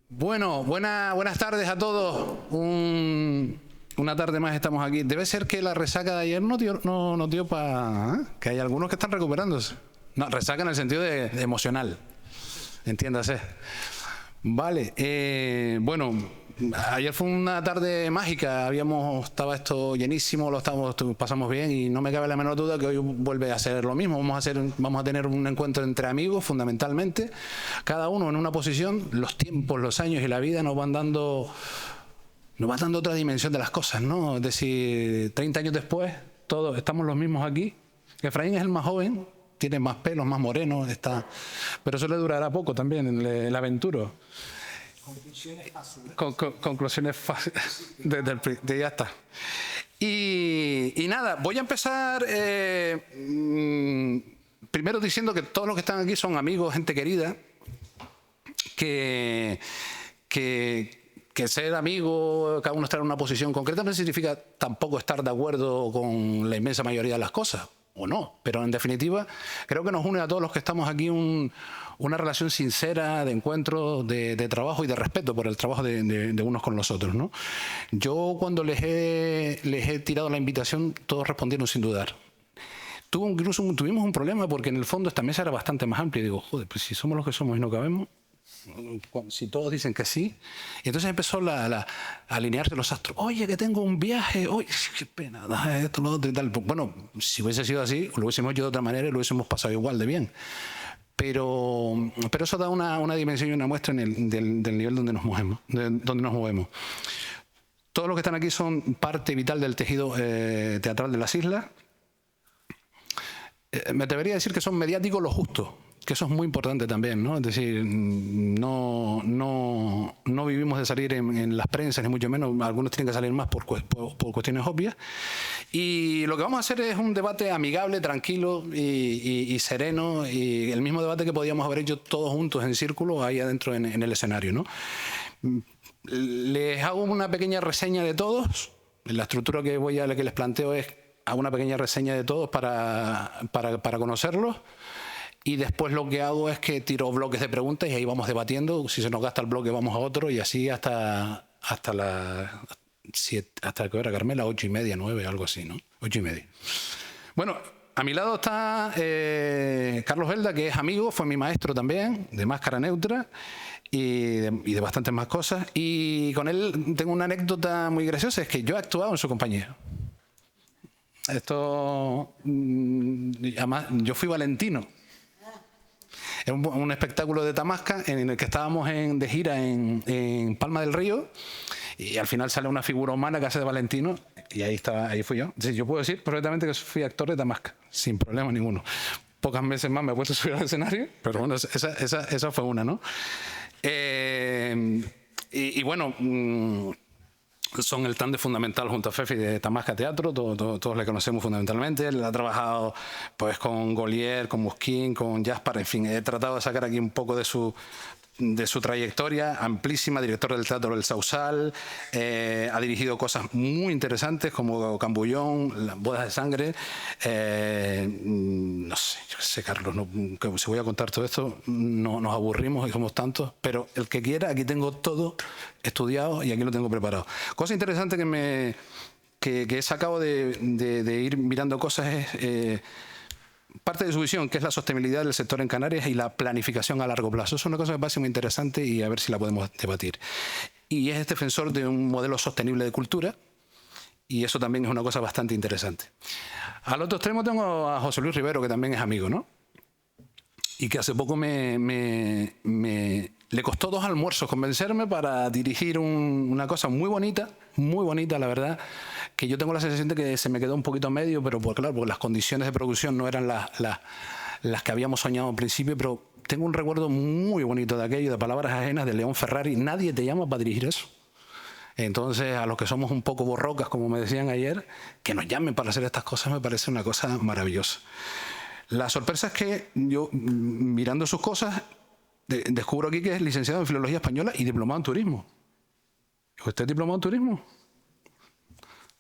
Bueno, buenas tardes a todos. Una tarde más estamos aquí. Debe ser que la resaca de ayer no dio para... Que hay algunos que están recuperándose. No, resaca en el sentido de emocional. Entiéndase. Vale. Bueno, ayer fue una tarde mágica. Estaba esto llenísimo, pasamos bien y no me cabe la menor duda que hoy vuelve a ser lo mismo. Vamos a tener un encuentro entre amigos, fundamentalmente. Cada uno en una posición. Los tiempos, los años y la vida nos van dando otra dimensión de las cosas, ¿no? Es decir, 30 años después, todos estamos los mismos aquí. Efraín es el más joven, tiene más pelos, más moreno, pero eso le durará poco también, el aventuro. Conclusiones fáciles. Conclusiones fáciles. Ya está. Y nada, voy a empezar primero diciendo que todos los que están aquí son amigos, gente querida, que ser amigo, cada uno estar en una posición concreta, no significa tampoco estar de acuerdo con la inmensa mayoría de las cosas, o no, pero en definitiva creo que nos une a todos los que estamos aquí una relación sincera de encuentro, de trabajo y de respeto por el trabajo de unos con los otros, ¿no? Yo cuando les he tirado la invitación, todos respondieron sin dudar. Tuvimos un problema porque en el fondo esta mesa era bastante más amplia y digo, joder, pues si somos los que somos y no cabemos, si todos dicen que sí. Y entonces empezó a alinearse los astros. Oye, que tengo un viaje. Oye, qué pena. Esto, lo otro y tal. Bueno, si hubiese sido así, lo hubiésemos hecho de otra manera y lo hubiésemos pasado igual de bien. Pero eso da una dimensión y una muestra del nivel donde nos movemos. Todos los que están aquí son parte vital del tejido teatral de las islas. Me atrevería a decir que son mediáticos lo justo, que eso es muy importante también, ¿no? Es decir, no vivimos de salir en las prensas, ni mucho menos. Algunos tienen que salir más por cuestiones obvias. Y lo que vamos a hacer es un debate amigable, tranquilo y sereno, y el mismo debate que podíamos haber hecho todos juntos en círculo ahí adentro en el escenario, ¿no? Les hago una pequeña reseña de todos. La estructura que les planteo es hago una pequeña reseña de todos para conocerlos. Y después lo que hago es que tiro bloques de preguntas y ahí vamos debatiendo. Si se nos gasta el bloque vamos a otro y así hasta ¿qué hora, Carmela? 8:30, 9, algo así, ¿no? 8:30. Bueno, a mi lado está Carlos Belda, que es amigo, fue mi maestro también, de Máscara Neutra y de bastantes más cosas. Y con él tengo una anécdota muy graciosa, es que yo he actuado en su compañía. Además, yo fui Valentino. Es un espectáculo de Tamasca en el que estábamos de gira en Palma del Río y al final sale una figura humana que hace de Valentino y ahí fui yo. Entonces, yo puedo decir perfectamente que fui actor de Tamasca, sin problema ninguno. Pocas veces más me he puesto a subir al escenario, pero bueno, esa fue una, ¿no? Y bueno... son el tándem fundamental junto a Fefi de Tamasca Teatro, todos le conocemos fundamentalmente. Él ha trabajado pues con Golier, con Musquín, con Jaspar, en fin, he tratado de sacar aquí un poco de su trayectoria amplísima, director del Teatro del Sausal, ha dirigido cosas muy interesantes como Cambullón, Las Bodas de Sangre, no sé, yo qué sé, Carlos, si voy a contar todo esto nos aburrimos y somos tantos, pero el que quiera, aquí tengo todo estudiado y aquí lo tengo preparado. Cosa interesante que he sacado de ir mirando cosas es... parte de su visión, que es la sostenibilidad del sector en Canarias y la planificación a largo plazo. Es una cosa que me parece muy interesante y a ver si la podemos debatir. Y es defensor de un modelo sostenible de cultura y eso también es una cosa bastante interesante. Al otro extremo tengo a José Luis Rivero, que también es amigo, ¿no? Y que hace poco le costó 2 almuerzos convencerme para dirigir una cosa muy bonita, la verdad, que yo tengo la sensación de que se me quedó un poquito a medio, pero porque las condiciones de producción no eran las que habíamos soñado al principio, pero tengo un recuerdo muy bonito de aquello, de Palabras ajenas, de León Ferrari. Nadie te llama para dirigir eso. Entonces, a los que somos un poco borrocas, como me decían ayer, que nos llamen para hacer estas cosas me parece una cosa maravillosa. La sorpresa es que yo, mirando sus cosas, descubro aquí que es licenciado en Filología Española y diplomado en Turismo. ¿Usted es diplomado en Turismo?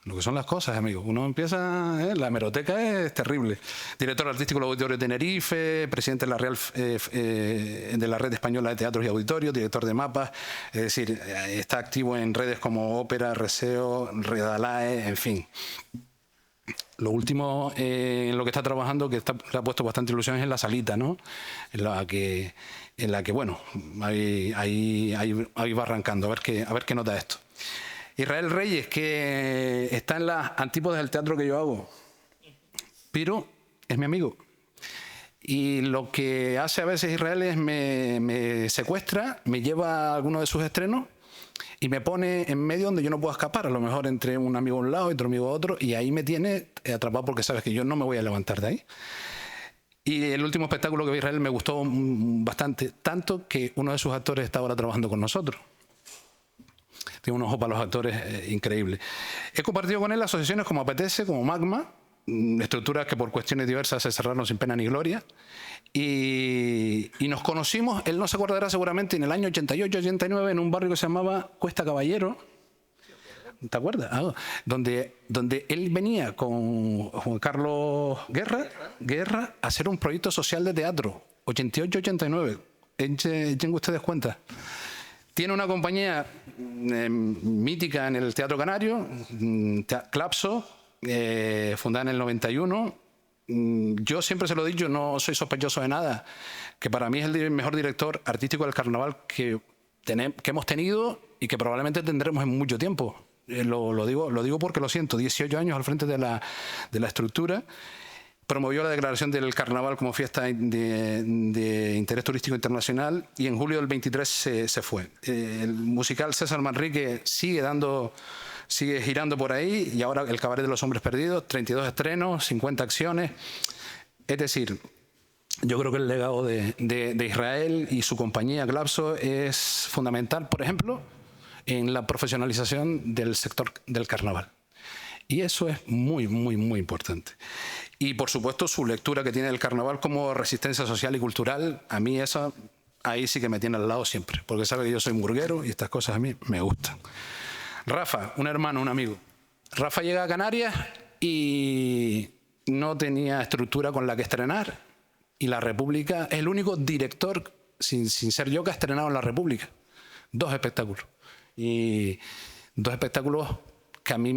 Lo que son las cosas, amigo. Uno empieza, la hemeroteca es terrible. Director artístico del Auditorio de Tenerife, presidente de la Real de la Red Española de Teatros y Auditorios, director de mapas, es decir, está activo en redes como Ópera, Reseo, Redalae, en fin. Lo último en lo que está trabajando, que le ha puesto bastante ilusión, es en La Salita, ¿no? En la que bueno, ahí va arrancando, a ver qué nota esto. Israel Reyes, que está en las antípodas del teatro que yo hago, pero es mi amigo. Y lo que hace a veces Israel es me secuestra, me lleva a alguno de sus estrenos y me pone en medio donde yo no puedo escapar, a lo mejor entre un amigo a un lado y otro amigo a otro, y ahí me tiene atrapado porque sabes que yo no me voy a levantar de ahí. Y el último espectáculo que vi Israel me gustó bastante, tanto que uno de sus actores está ahora trabajando con nosotros. Tiene un ojo para los actores increíble. He compartido con él asociaciones como Apetece, como Magma, estructuras que por cuestiones diversas se cerraron sin pena ni gloria. Y nos conocimos, él no se acordará seguramente, en el año 88-89 en un barrio que se llamaba Cuesta Caballero. ¿Te acuerdas? Donde él venía con Juan Carlos Guerra a hacer un proyecto social de teatro. 88-89. Echen ustedes cuenta. Tiene una compañía mítica en el Teatro Canario, Clapso, fundada en el 91. Yo siempre se lo he dicho, no soy sospechoso de nada, que para mí es el mejor director artístico del carnaval que hemos tenido y que probablemente tendremos en mucho tiempo. Lo digo porque lo siento, 18 años al frente de la estructura. Promovió la declaración del carnaval como fiesta de interés turístico internacional y en julio del 23 se fue. El musical César Manrique sigue girando por ahí y ahora el Cabaret de los Hombres Perdidos, 32 estrenos, 50 acciones. Es decir, yo creo que el legado de Israel y su compañía Clapso es fundamental, por ejemplo, en la profesionalización del sector del carnaval. Y eso es muy, muy, muy importante. Y, por supuesto, su lectura que tiene del carnaval como resistencia social y cultural, a mí esa, ahí sí que me tiene al lado siempre, porque sabe que yo soy murguero y estas cosas a mí me gustan. Rafa, un hermano, un amigo. Rafa llega a Canarias y no tenía estructura con la que estrenar. Y La República es el único director, sin ser yo, que ha estrenado en La República. 2 espectáculos. Y 2 espectáculos que a mí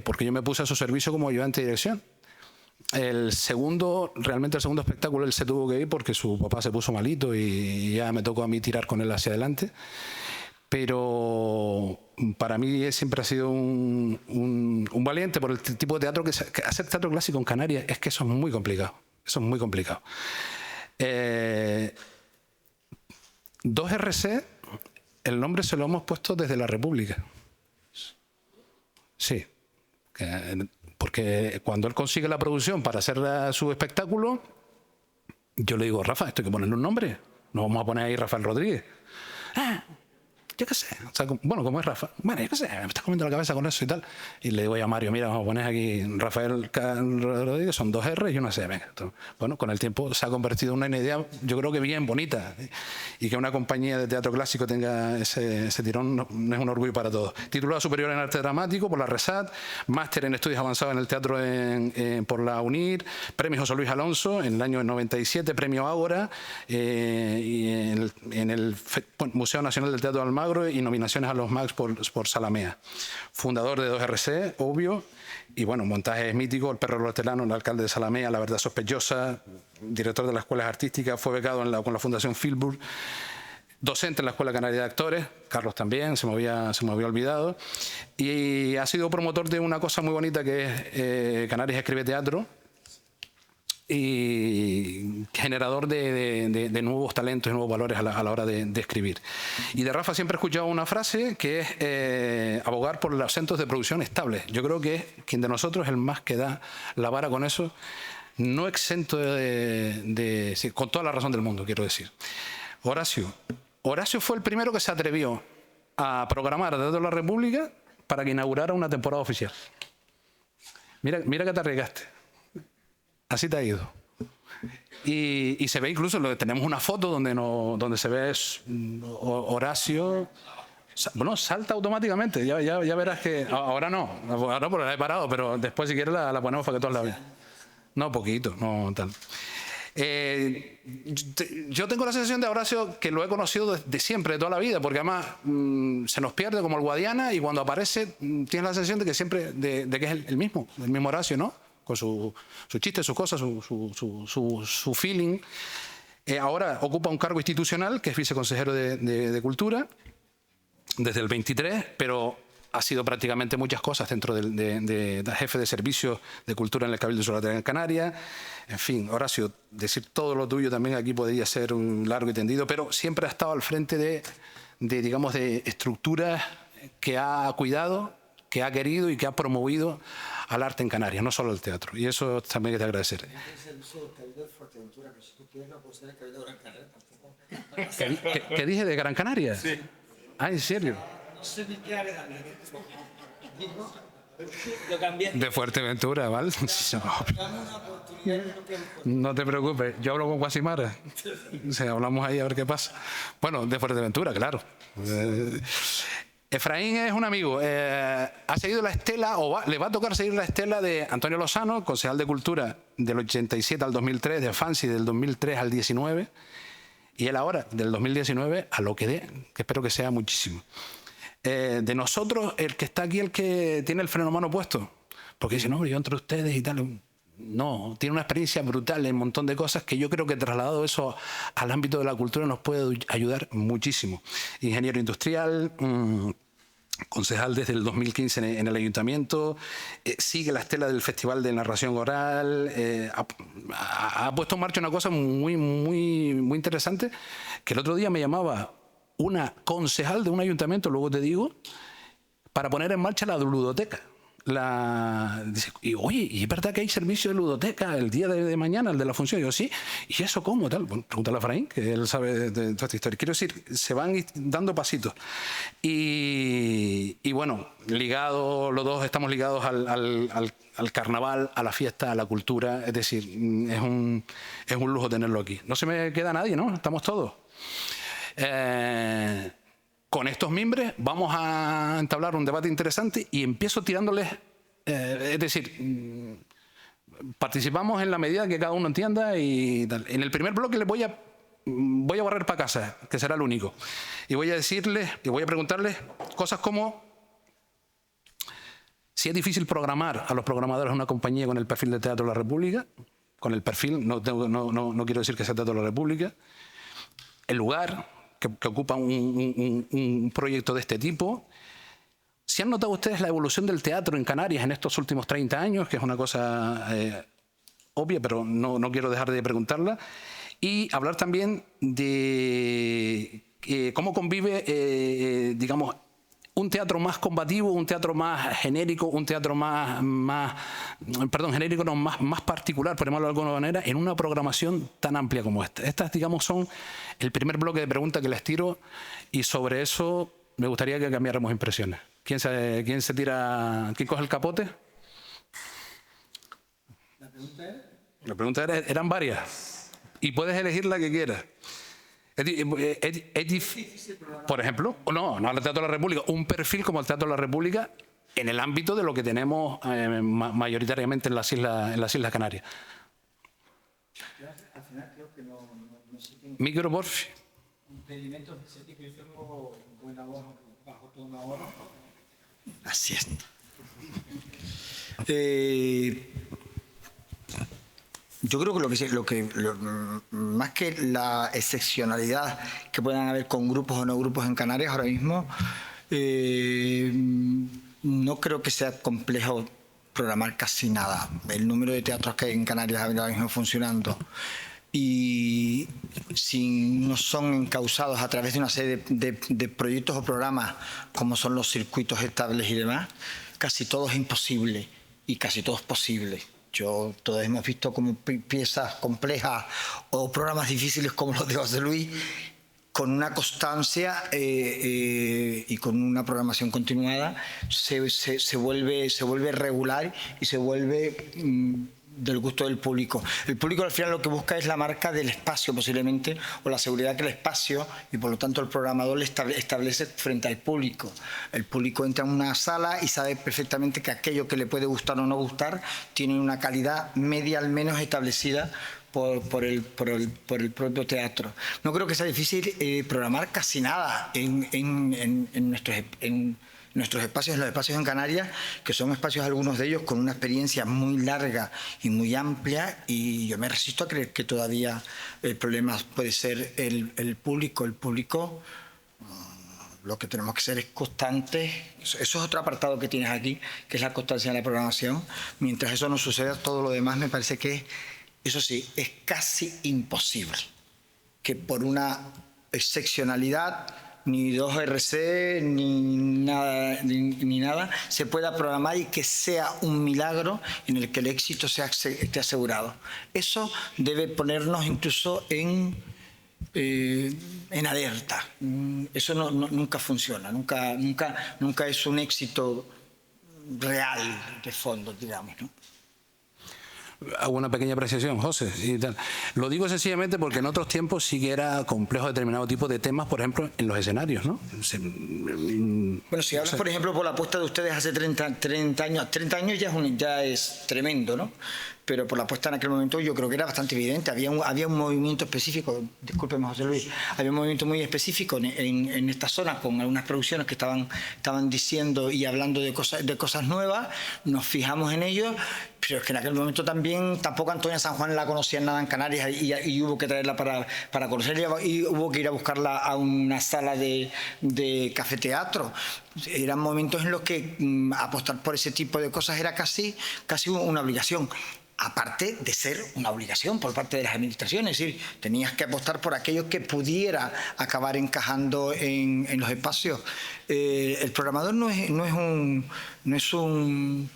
porque yo me puse a su servicio como ayudante de dirección. Realmente el segundo espectáculo él se tuvo que ir porque su papá se puso malito y ya me tocó a mí tirar con él hacia adelante. Pero para mí siempre ha sido un valiente por el tipo de teatro que hacer teatro clásico en Canarias es que eso es muy complicado. Eso es muy complicado. 2RC, el nombre se lo hemos puesto desde La República. Sí. Porque cuando él consigue la producción para hacer su espectáculo, yo le digo, Rafa, esto hay que ponerle un nombre. No vamos a poner ahí Rafael Rodríguez. Yo qué sé. O sea, bueno, como es Rafa. Bueno, yo qué sé, me estás comiendo la cabeza con eso y tal. Y le digo a Mario, mira, vamos a poner aquí Rafael Rodríguez, son 2 R y una C. Venga. Bueno, con el tiempo se ha convertido en una idea, yo creo que bien bonita. Y que una compañía de teatro clásico tenga ese tirón no es un orgullo para todos. Titulado superior en arte dramático por la RESAT, máster en estudios avanzados en el teatro por la UNIR, premio José Luis Alonso en el año 97, premio Ágora, y en el Museo Nacional del Teatro de Almagro y nominaciones a los MAX por Salamea. Fundador de 2RC, obvio, y bueno, montajes míticos, El perro hortelano, El alcalde de Salamea, La verdad sospechosa, director de las escuelas artísticas, fue becado con la Fundación Filbur, docente en la Escuela Canaria de Actores, Carlos también, se me había olvidado, y ha sido promotor de una cosa muy bonita que es Canarias Escribe Teatro, y generador de nuevos talentos y nuevos valores a la hora de escribir. Y de Rafa siempre he escuchado una frase que es abogar por los centros de producción estables. Yo creo que es quien de nosotros es el más que da la vara con eso, no exento sí, con toda la razón del mundo, quiero decir. Horacio fue el primero que se atrevió a programar desde la República para que inaugurara una temporada oficial. Mira que te arriesgaste. Así te ha ido. Y se ve incluso, tenemos una foto donde se ve Horacio Bueno, salta automáticamente, ya verás que... Ahora no, ahora porque la he parado, pero después si quieres la ponemos para que todos la vean. No, poquito, no tal. Yo tengo la sensación de Horacio que lo he conocido de siempre, de toda la vida, porque además se nos pierde como el Guadiana y cuando aparece tienes la sensación de que siempre de que es el mismo Horacio, ¿no? Con su chiste, sus cosas, su feeling. Ahora ocupa un cargo institucional que es viceconsejero de Cultura desde el 23, pero ha sido prácticamente muchas cosas dentro de jefe de servicios de cultura en el Cabildo Sur de Gran Canaria. En fin, Horacio, decir todo lo tuyo también aquí podría ser un largo y tendido, pero siempre ha estado al frente digamos, de estructuras que ha cuidado, que ha querido y que ha promovido al arte en Canarias, no solo el teatro. Y eso también hay que agradecer. ¿Qué dije de Gran Canaria? Sí. Ah, ¿en serio? De Fuerteventura, ¿vale? No te preocupes, yo hablo con Guasimara. O sea, hablamos ahí a ver qué pasa. Bueno, de Fuerteventura, claro. Efraín es un amigo. Ha seguido la estela, le va a tocar seguir la estela de Antonio Lozano, concejal de Cultura del 87 al 2003, de Fancy del 2003 al 19, y él ahora, del 2019 a lo que dé, que espero que sea muchísimo. De nosotros, el que está aquí, el que tiene el freno a mano puesto, porque dice, no, yo entre ustedes y tal. No, tiene una experiencia brutal en un montón de cosas que yo creo que trasladado eso al ámbito de la cultura nos puede ayudar muchísimo. Ingeniero industrial, concejal desde el 2015 en el ayuntamiento, sigue la estela del Festival de Narración Oral, ha puesto en marcha una cosa muy interesante, que el otro día me llamaba una concejal de un ayuntamiento, luego te digo, para poner en marcha la ludoteca. Dice, y, oye, ¿y es verdad que hay servicio de ludoteca el día de mañana, el de la función? Y yo, sí. ¿Y eso cómo? Tal. Bueno, pregúntale a Efraín, que él sabe de toda esta historia. Quiero decir, se van dando pasitos. Y bueno, los dos estamos ligados al carnaval, a la fiesta, a la cultura. Es decir, es un lujo tenerlo aquí. No se me queda nadie, ¿no? Estamos todos. Con estos mimbres vamos a entablar un debate interesante y empiezo tirándoles, es decir, participamos en la medida que cada uno entienda y tal. En el primer bloque les voy a barrer para casa, que será el único, y voy a decirles, y voy a preguntarles cosas como si es difícil programar a los programadores de una compañía con el perfil de Teatro de la República, con el perfil, no quiero decir que sea Teatro de la República, el lugar que ocupa un proyecto de este tipo. ¿Si han notado ustedes la evolución del teatro en Canarias en estos últimos 30 años? Que es una cosa obvia, pero no quiero dejar de preguntarla. Y hablar también de cómo convive, digamos, un teatro más combativo, un teatro más genérico, un teatro más particular, por llamarlo de alguna manera, en una programación tan amplia como esta. Estas, digamos, son el primer bloque de preguntas que les tiro y sobre eso me gustaría que cambiáramos impresiones. ¿Quién se tira, quién coge el capote? La pregunta eran varias y puedes elegir la que quieras. Es difícil, por ejemplo, no el Teatro de la República, un perfil como el Teatro de la República en el ámbito de lo que tenemos mayoritariamente en las Islas Canarias. Al final creo que no Micro, porfi. impedimentos de que yo tengo buena voz bajo tono ahora. Así es. Yo creo que más que la excepcionalidad que puedan haber con grupos o no grupos en Canarias ahora mismo, no creo que sea complejo programar casi nada. El número de teatros que hay en Canarias ahora mismo funcionando y si no son encausados a través de una serie de proyectos o programas como son los circuitos estables y demás, casi todo es imposible y casi todo es posible. Todos hemos visto como piezas complejas o programas difíciles como los de José Luis, con una constancia y con una programación continuada, se vuelve regular y se vuelve del gusto del público. El público al final lo que busca es la marca del espacio posiblemente, o la seguridad que el espacio y por lo tanto el programador le establece frente al público. El público entra en una sala y sabe perfectamente que aquello que le puede gustar o no gustar tiene una calidad media al menos establecida por el propio teatro. No creo que sea difícil programar casi nada en nuestros espacios, en los espacios en Canarias, que son espacios, algunos de ellos, con una experiencia muy larga y muy amplia, y yo me resisto a creer que todavía el problema puede ser el público. El público, lo que tenemos que ser es constantes. Eso es otro apartado que tienes aquí, que es la constancia en la programación. Mientras eso no suceda, todo lo demás me parece que, eso sí, es casi imposible que por una excepcionalidad, ni 2RC, ni nada, se pueda programar y que sea un milagro en el que el éxito esté asegurado. Eso debe ponernos incluso en alerta. Eso nunca funciona, nunca es un éxito real de fondo, digamos, ¿no? Hago una pequeña apreciación, José, y tal. Lo digo sencillamente porque en otros tiempos sí que era complejo determinado tipo de temas, por ejemplo, en los escenarios, ¿no? Bueno, si hablas, por ejemplo, por la apuesta de ustedes hace 30 años, 30 años ya es tremendo, ¿no? Pero por la apuesta en aquel momento yo creo que era bastante evidente. Había un movimiento específico, discúlpeme José Luis, había un movimiento muy específico en esta zona, con algunas producciones que estaban diciendo y hablando de cosas nuevas. Nos fijamos en ello, pero es que en aquel momento tampoco Antonia San Juan la conocía nada en Canarias y hubo que traerla para conocerla, y hubo que ir a buscarla a una sala de cafeteatro. Eran momentos en los que apostar por ese tipo de cosas era casi una obligación. Aparte de ser una obligación por parte de las administraciones, es decir, tenías que apostar por aquello que pudiera acabar encajando en los espacios. El programador no es un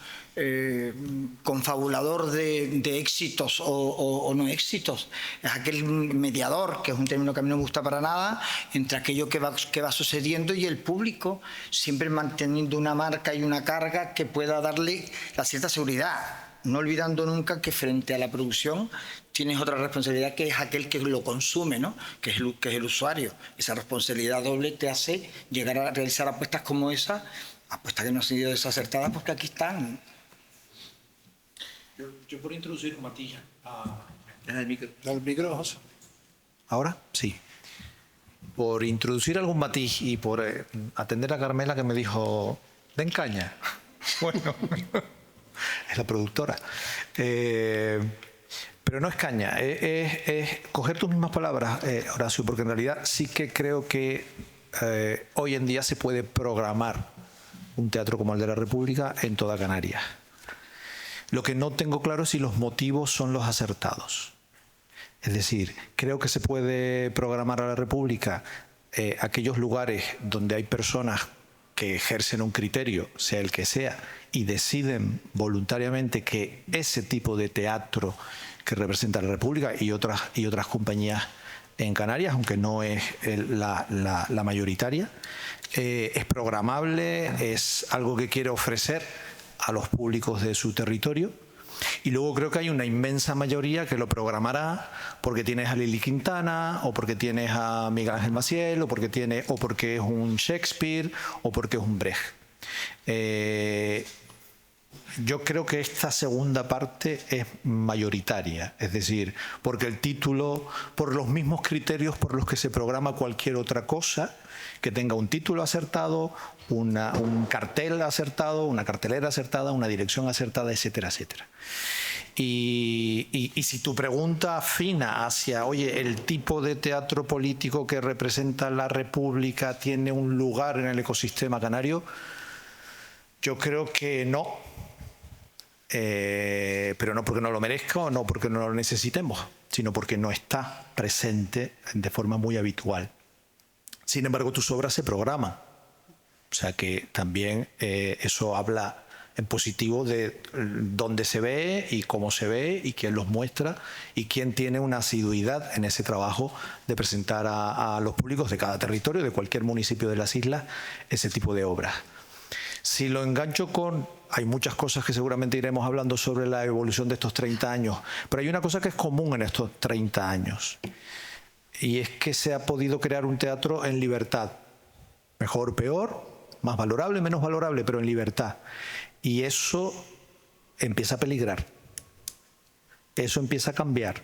confabulador de éxitos o no éxitos. Es aquel mediador, que es un término que a mí no me gusta para nada, entre aquello que va sucediendo y el público, siempre manteniendo una marca y una carga que pueda darle la cierta seguridad. No olvidando nunca que frente a la producción tienes otra responsabilidad, que es aquel que lo consume, ¿no? que es el usuario. Esa responsabilidad doble te hace llegar a realizar apuestas como esa, apuestas que no han sido desacertadas porque aquí están. Yo por introducir un matiz desde el micro. ¿El micro, José? ¿Ahora? Sí. Por introducir algún matiz y por atender a Carmela, que me dijo, den caña. Bueno, es la productora. Pero no es caña, es coger tus mismas palabras, Horacio, porque en realidad sí que creo que hoy en día se puede programar un teatro como el de la República en toda Canarias. Lo que no tengo claro es si los motivos son los acertados. Es decir, creo que se puede programar a la República aquellos lugares donde hay personas que ejercen un criterio, sea el que sea, y deciden voluntariamente que ese tipo de teatro que representa la República y otras compañías en Canarias, aunque no es la mayoritaria, es programable, es algo que quiere ofrecer a los públicos de su territorio. Y luego creo que hay una inmensa mayoría que lo programará porque tienes a Lili Quintana, o porque tienes a Miguel Ángel Maciel, o porque es un Shakespeare, o porque es un Brecht. Yo creo que esta segunda parte es mayoritaria, es decir, porque el título, por los mismos criterios por los que se programa cualquier otra cosa, que tenga un título acertado, un cartel acertado, una cartelera acertada, una dirección acertada, etcétera, etcétera. Y si tu pregunta afina hacia, oye, el tipo de teatro político que representa la República tiene un lugar en el ecosistema canario, yo creo que no. Pero no porque no lo merezca o no porque no lo necesitemos, sino porque no está presente de forma muy habitual. Sin embargo, tus obras se programan. O sea que también eso habla en positivo de dónde se ve y cómo se ve y quién los muestra y quién tiene una asiduidad en ese trabajo de presentar a los públicos de cada territorio, de cualquier municipio de las islas, ese tipo de obras. Si lo engancho con hay muchas cosas que seguramente iremos hablando sobre la evolución de estos 30 años, pero hay una cosa que es común en estos 30 años, y es que se ha podido crear un teatro en libertad. Mejor, peor, más valorable, menos valorable, pero en libertad. Y eso empieza a peligrar. Eso empieza a cambiar.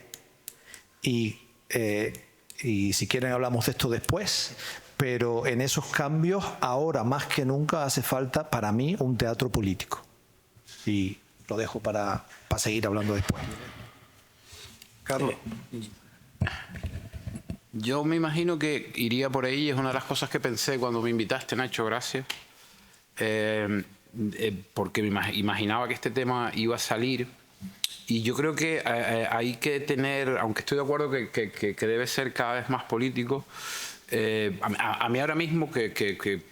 Y si quieren hablamos de esto después, pero en esos cambios ahora más que nunca hace falta para mí un teatro político. Y lo dejo para seguir hablando después. Carlos. Yo me imagino que iría por ahí, es una de las cosas que pensé cuando me invitaste, Nacho, gracias. Porque me imaginaba que este tema iba a salir. Y yo creo que hay que tener, aunque estoy de acuerdo que debe ser cada vez más político, a mí ahora mismo que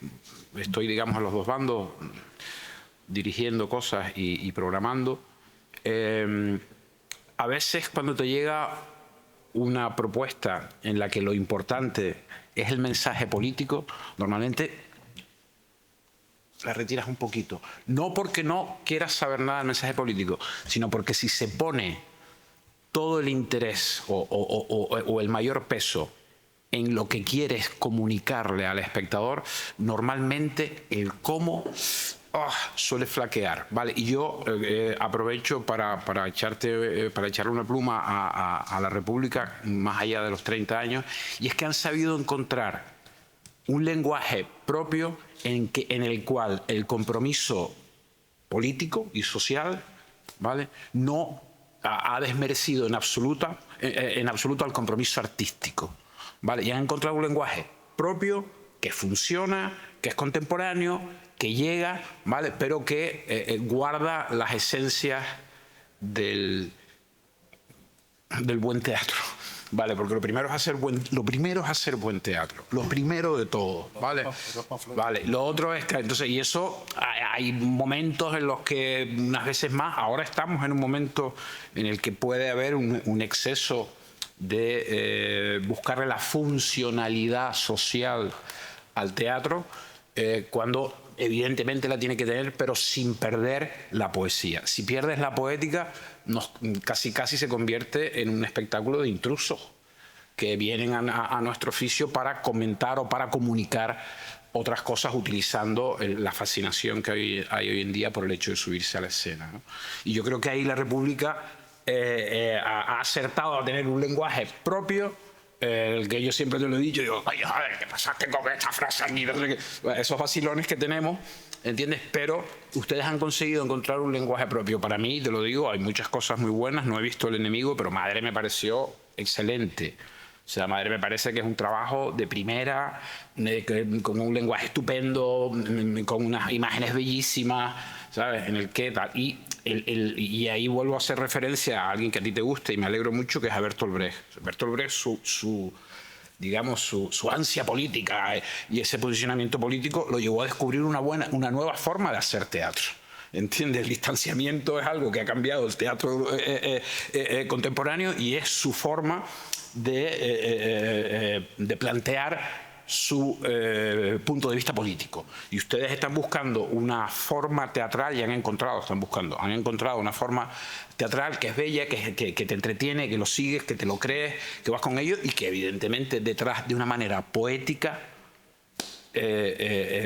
estoy, digamos, a los dos bandos, dirigiendo cosas y programando, a veces cuando te llega una propuesta en la que lo importante es el mensaje político, normalmente la retiras un poquito. No porque no quieras saber nada del mensaje político, sino porque si se pone todo el interés o el mayor peso en lo que quieres comunicarle al espectador, normalmente el cómo suele flaquear, ¿vale? Y yo aprovecho para echarle una pluma a la República más allá de los 30 años, y es que han sabido encontrar un lenguaje propio en el cual el compromiso político y social, ¿vale?, no ha desmerecido en absoluto al compromiso artístico, ¿vale? Y han encontrado un lenguaje propio que funciona, que es contemporáneo, que llega, ¿vale?, pero que guarda las esencias del buen teatro, ¿vale? Porque lo primero es hacer buen teatro, lo primero de todo, ¿vale? Vale. Lo otro es que, entonces, y eso, hay momentos en los que unas veces más, ahora estamos en un momento en el que puede haber un exceso de buscarle la funcionalidad social al teatro, cuando evidentemente la tiene que tener, pero sin perder la poesía. Si pierdes la poética, casi se convierte en un espectáculo de intrusos que vienen a nuestro oficio para comentar o para comunicar otras cosas utilizando la fascinación que hay hoy en día por el hecho de subirse a la escena, ¿no? Y yo creo que ahí la República ha acertado a tener un lenguaje propio, el que yo siempre te lo he dicho, digo, ay, joder, ¿qué pasaste con esta frase aquí? No sé qué. Bueno, esos vacilones que tenemos, ¿entiendes? Pero ustedes han conseguido encontrar un lenguaje propio. Para mí, te lo digo, hay muchas cosas muy buenas, no he visto El enemigo, pero Madre me pareció excelente. O sea, Madre me parece que es un trabajo de primera, con un lenguaje estupendo, con unas imágenes bellísimas, ¿sabes? En el que tal. Y ahí vuelvo a hacer referencia a alguien que a ti te guste y me alegro mucho, que es a Bertolt Brecht. Bertolt Brecht, su ansia política y ese posicionamiento político lo llevó a descubrir una nueva forma de hacer teatro. ¿Entiendes? El distanciamiento es algo que ha cambiado el teatro contemporáneo, y es su forma de plantear su punto de vista político. Y ustedes están buscando una forma teatral, y han encontrado una forma teatral que es bella, que te entretiene, que lo sigues, que te lo crees, que vas con ellos, y que evidentemente detrás, de una manera poética,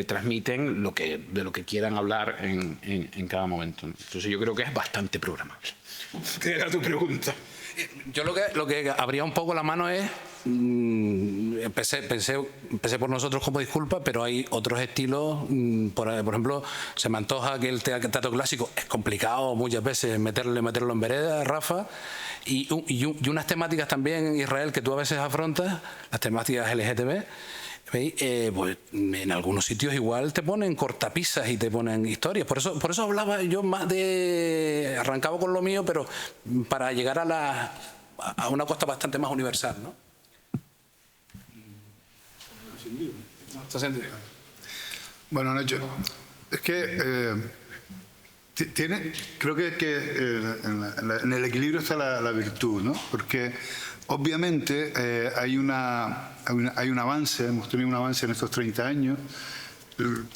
transmiten de lo que quieran hablar en cada momento, ¿no? Entonces yo creo que es bastante programable. ¿Qué era tu pregunta? Yo lo que abría un poco la mano es, empecé por nosotros como Disculpa, pero hay otros estilos. Por ejemplo, se me antoja que el teatro clásico es complicado muchas veces meterlo en vereda, Rafa, y unas temáticas también en Israel que tú a veces afrontas, las temáticas LGTB. Pues en algunos sitios igual te ponen cortapisas y te ponen historias. Por eso hablaba yo más arrancaba con lo mío, pero para llegar a una cosa bastante más universal, ¿no? Bueno, Nacho, es que creo que en el equilibrio está la virtud, ¿no? Porque obviamente hay un avance, hemos tenido un avance en estos 30 años,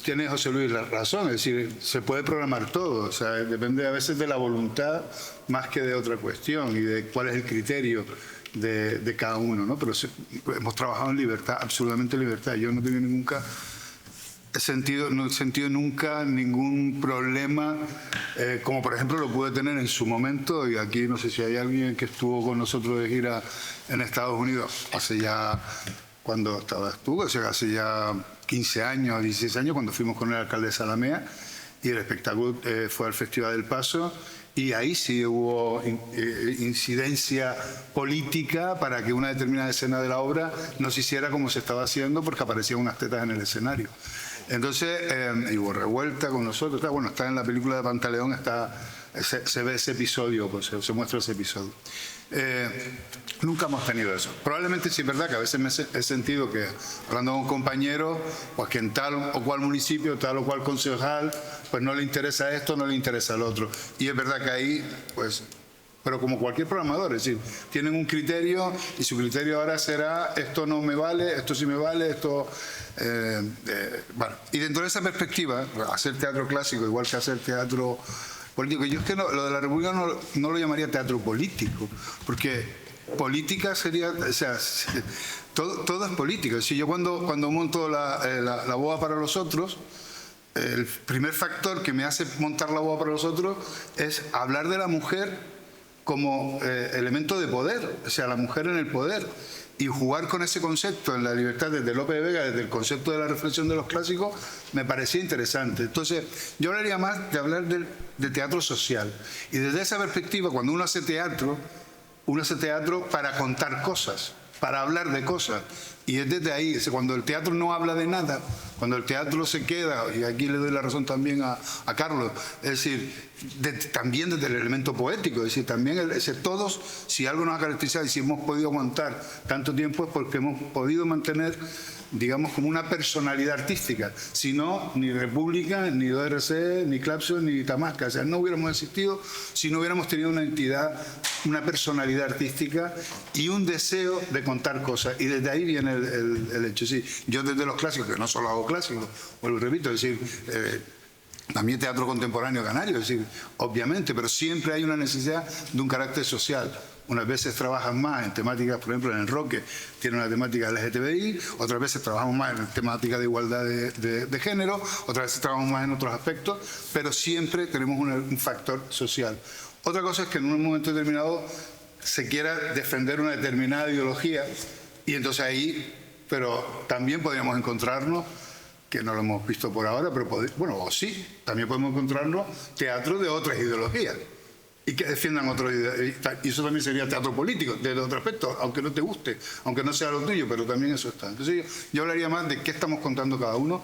tiene José Luis la razón, es decir, se puede programar todo, o sea, depende a veces de la voluntad más que de otra cuestión y de cuál es el criterio de cada uno, ¿no? Pero hemos trabajado en libertad, absolutamente libertad. Yo no he tenido nunca no he sentido nunca ningún problema, como por ejemplo lo pude tener en su momento, y aquí no sé si hay alguien que estuvo con nosotros de gira en Estados Unidos hace ya, cuando estuvo, o sea, hace ya 15 años, 16 años, cuando fuimos con el alcalde de Zalamea, y el espectáculo fue al Festival del Paso, y ahí sí hubo incidencia política para que una determinada escena de la obra no se hiciera como se estaba haciendo porque aparecían unas tetas en el escenario. Entonces, y hubo revuelta con nosotros. Bueno, está en la película de Pantaleón, se ve ese episodio, pues se muestra ese episodio. Nunca hemos tenido eso. Probablemente sí es verdad que a veces me he sentido que, hablando con compañeros, pues que en tal o cual municipio, tal o cual concejal, pues no le interesa esto, no le interesa el otro. Y es verdad que ahí, pues, pero como cualquier programador, es decir, tienen un criterio y su criterio ahora será esto no me vale, esto sí me vale, esto... bueno, y dentro de esa perspectiva, hacer teatro clásico igual que hacer teatro político, yo es que lo de la República no lo llamaría teatro político, porque política sería, o sea, todo es política. Si yo cuando monto la boda para los otros, el primer factor que me hace montar la boda para los otros es hablar de la mujer como elemento de poder, o sea, la mujer en el poder, y jugar con ese concepto en la libertad desde Lope de Vega, desde el concepto de la reflexión de los clásicos, me parecía interesante. Entonces, yo hablaría más de hablar de teatro social. Y desde esa perspectiva, cuando uno hace teatro para contar cosas, para hablar de cosas. Y es desde ahí, cuando el teatro no habla de nada, cuando el teatro se queda, y aquí le doy la razón también a Carlos, es decir, también desde el elemento poético, es decir, también todos, si algo nos ha caracterizado y si hemos podido aguantar tanto tiempo es porque hemos podido mantener, digamos, como una personalidad artística. Si no, ni República, ni ORC, ni Clapson, ni Tamasca, o sea, no hubiéramos existido si no hubiéramos tenido una entidad, una personalidad artística y un deseo de contar cosas. Y desde ahí viene el hecho. Sí, yo desde los clásicos, que no solo hago clásicos, vuelvo y repito, es decir, también teatro contemporáneo canario, es decir, obviamente, pero siempre hay una necesidad de un carácter social. Unas veces trabajan más en temáticas, por ejemplo, en el Roque tiene una temática LGTBI, otras veces trabajamos más en temática de igualdad de género, otras veces trabajamos más en otros aspectos, pero siempre tenemos un factor social. Otra cosa es que en un momento determinado se quiera defender una determinada ideología y entonces ahí, pero también podríamos encontrarnos, que no lo hemos visto por ahora, pero bueno, o sí, también podemos encontrarnos teatro de otras ideologías y que defiendan otros ideas. Y eso también sería teatro político, desde otro aspecto, aunque no te guste, aunque no sea lo tuyo, pero también eso está. Entonces yo hablaría más de qué estamos contando cada uno.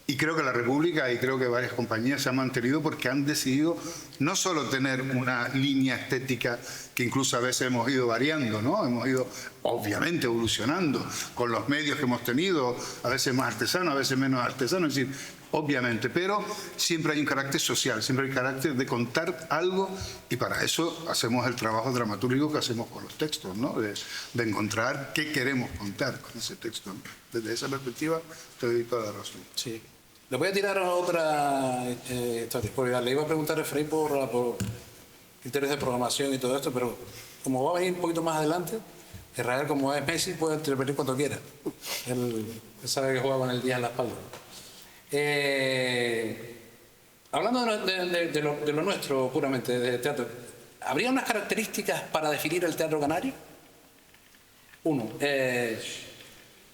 Y creo que la República y creo que varias compañías se han mantenido porque han decidido no solo tener una línea estética que incluso a veces hemos ido variando, ¿no? Hemos ido obviamente evolucionando con los medios que hemos tenido, a veces más artesanos, a veces menos artesanos, es decir, obviamente, pero siempre hay un carácter social, siempre hay carácter de contar algo y para eso hacemos el trabajo dramatúrgico que hacemos con los textos, ¿no? De encontrar qué queremos contar con ese texto, ¿no? Desde esa perspectiva te doy toda la razón. Sí. Le voy a tirar otra historia. Le iba a preguntar a Efraín por criterios de programación y todo esto, pero como va a venir un poquito más adelante, Israel, como es Messi, puede intervenir cuando quiera. Él sabe que juega con el día en la espalda. Hablando de lo nuestro, puramente, de teatro, ¿habría unas características para definir el teatro canario? Uno,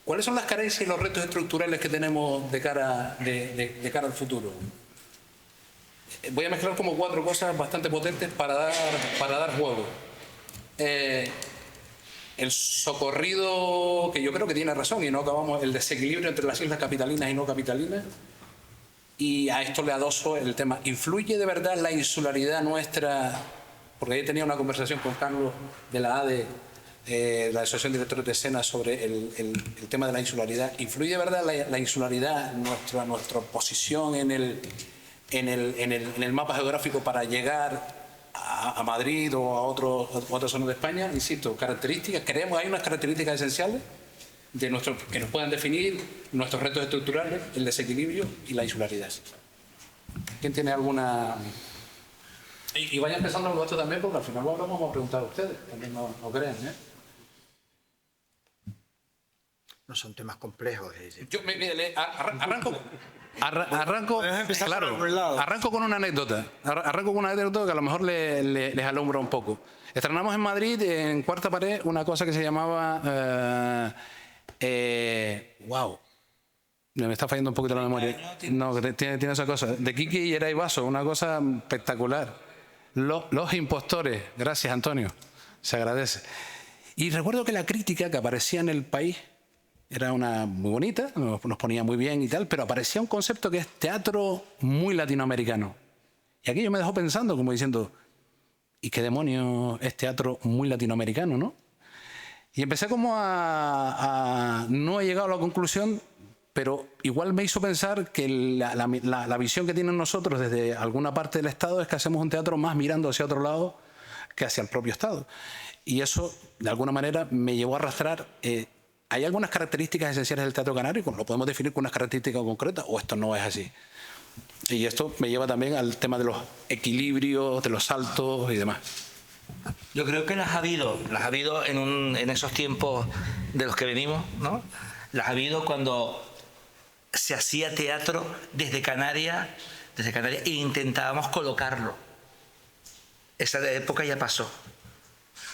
¿cuáles son las carencias y los retos estructurales que tenemos de cara al futuro? Voy a mezclar como 4 cosas bastante potentes para dar juego. El socorrido, que yo creo que tiene razón, y no acabamos, el desequilibrio entre las islas capitalinas y no capitalinas. Y a esto le adoso el tema, ¿influye de verdad la insularidad nuestra? Porque ayer tenía una conversación con Carlos de la ADE, la Asociación de Directores de Escena, sobre el tema de la insularidad. ¿Influye de verdad la insularidad nuestra posición en el mapa geográfico para llegar a Madrid o a otras zonas de España? Insisto, características, creemos hay unas características esenciales. que nos puedan definir nuestros retos estructurales, el desequilibrio y la insularidad. ¿Quién tiene alguna...? Y vaya empezando con esto también, porque al final lo vamos a preguntar a ustedes, también no crean, ¿eh? No son temas complejos. Yo, mire, arranco empezar claro, por algún lado. arranco con una anécdota. Arranco con una anécdota que a lo mejor les alumbra un poco. Estrenamos en Madrid, en Cuarta Pared, una cosa que se llamaba... wow. Me está fallando un poquito la memoria. No, tiene esa cosa. De Kiki y Eray Basso, una cosa espectacular. Los impostores. Gracias, Antonio. Se agradece. Y recuerdo que la crítica que aparecía en El País era una muy bonita, nos ponía muy bien y tal, pero aparecía un concepto que es teatro muy latinoamericano. Y aquello me dejó pensando, como diciendo, ¿y qué demonios es teatro muy latinoamericano, no? Y empecé como no he llegado a la conclusión, pero igual me hizo pensar que la visión que tienen nosotros desde alguna parte del Estado es que hacemos un teatro más mirando hacia otro lado que hacia el propio Estado. Y eso, de alguna manera, me llevó a arrastrar... hay algunas características esenciales del teatro canario, lo podemos definir con unas características concretas, o esto no es así. Y esto me lleva también al tema de los equilibrios, de los saltos y demás. Yo creo que las ha habido en esos tiempos de los que venimos, ¿no? Las ha habido cuando se hacía teatro desde Canarias e intentábamos colocarlo. Esa época ya pasó.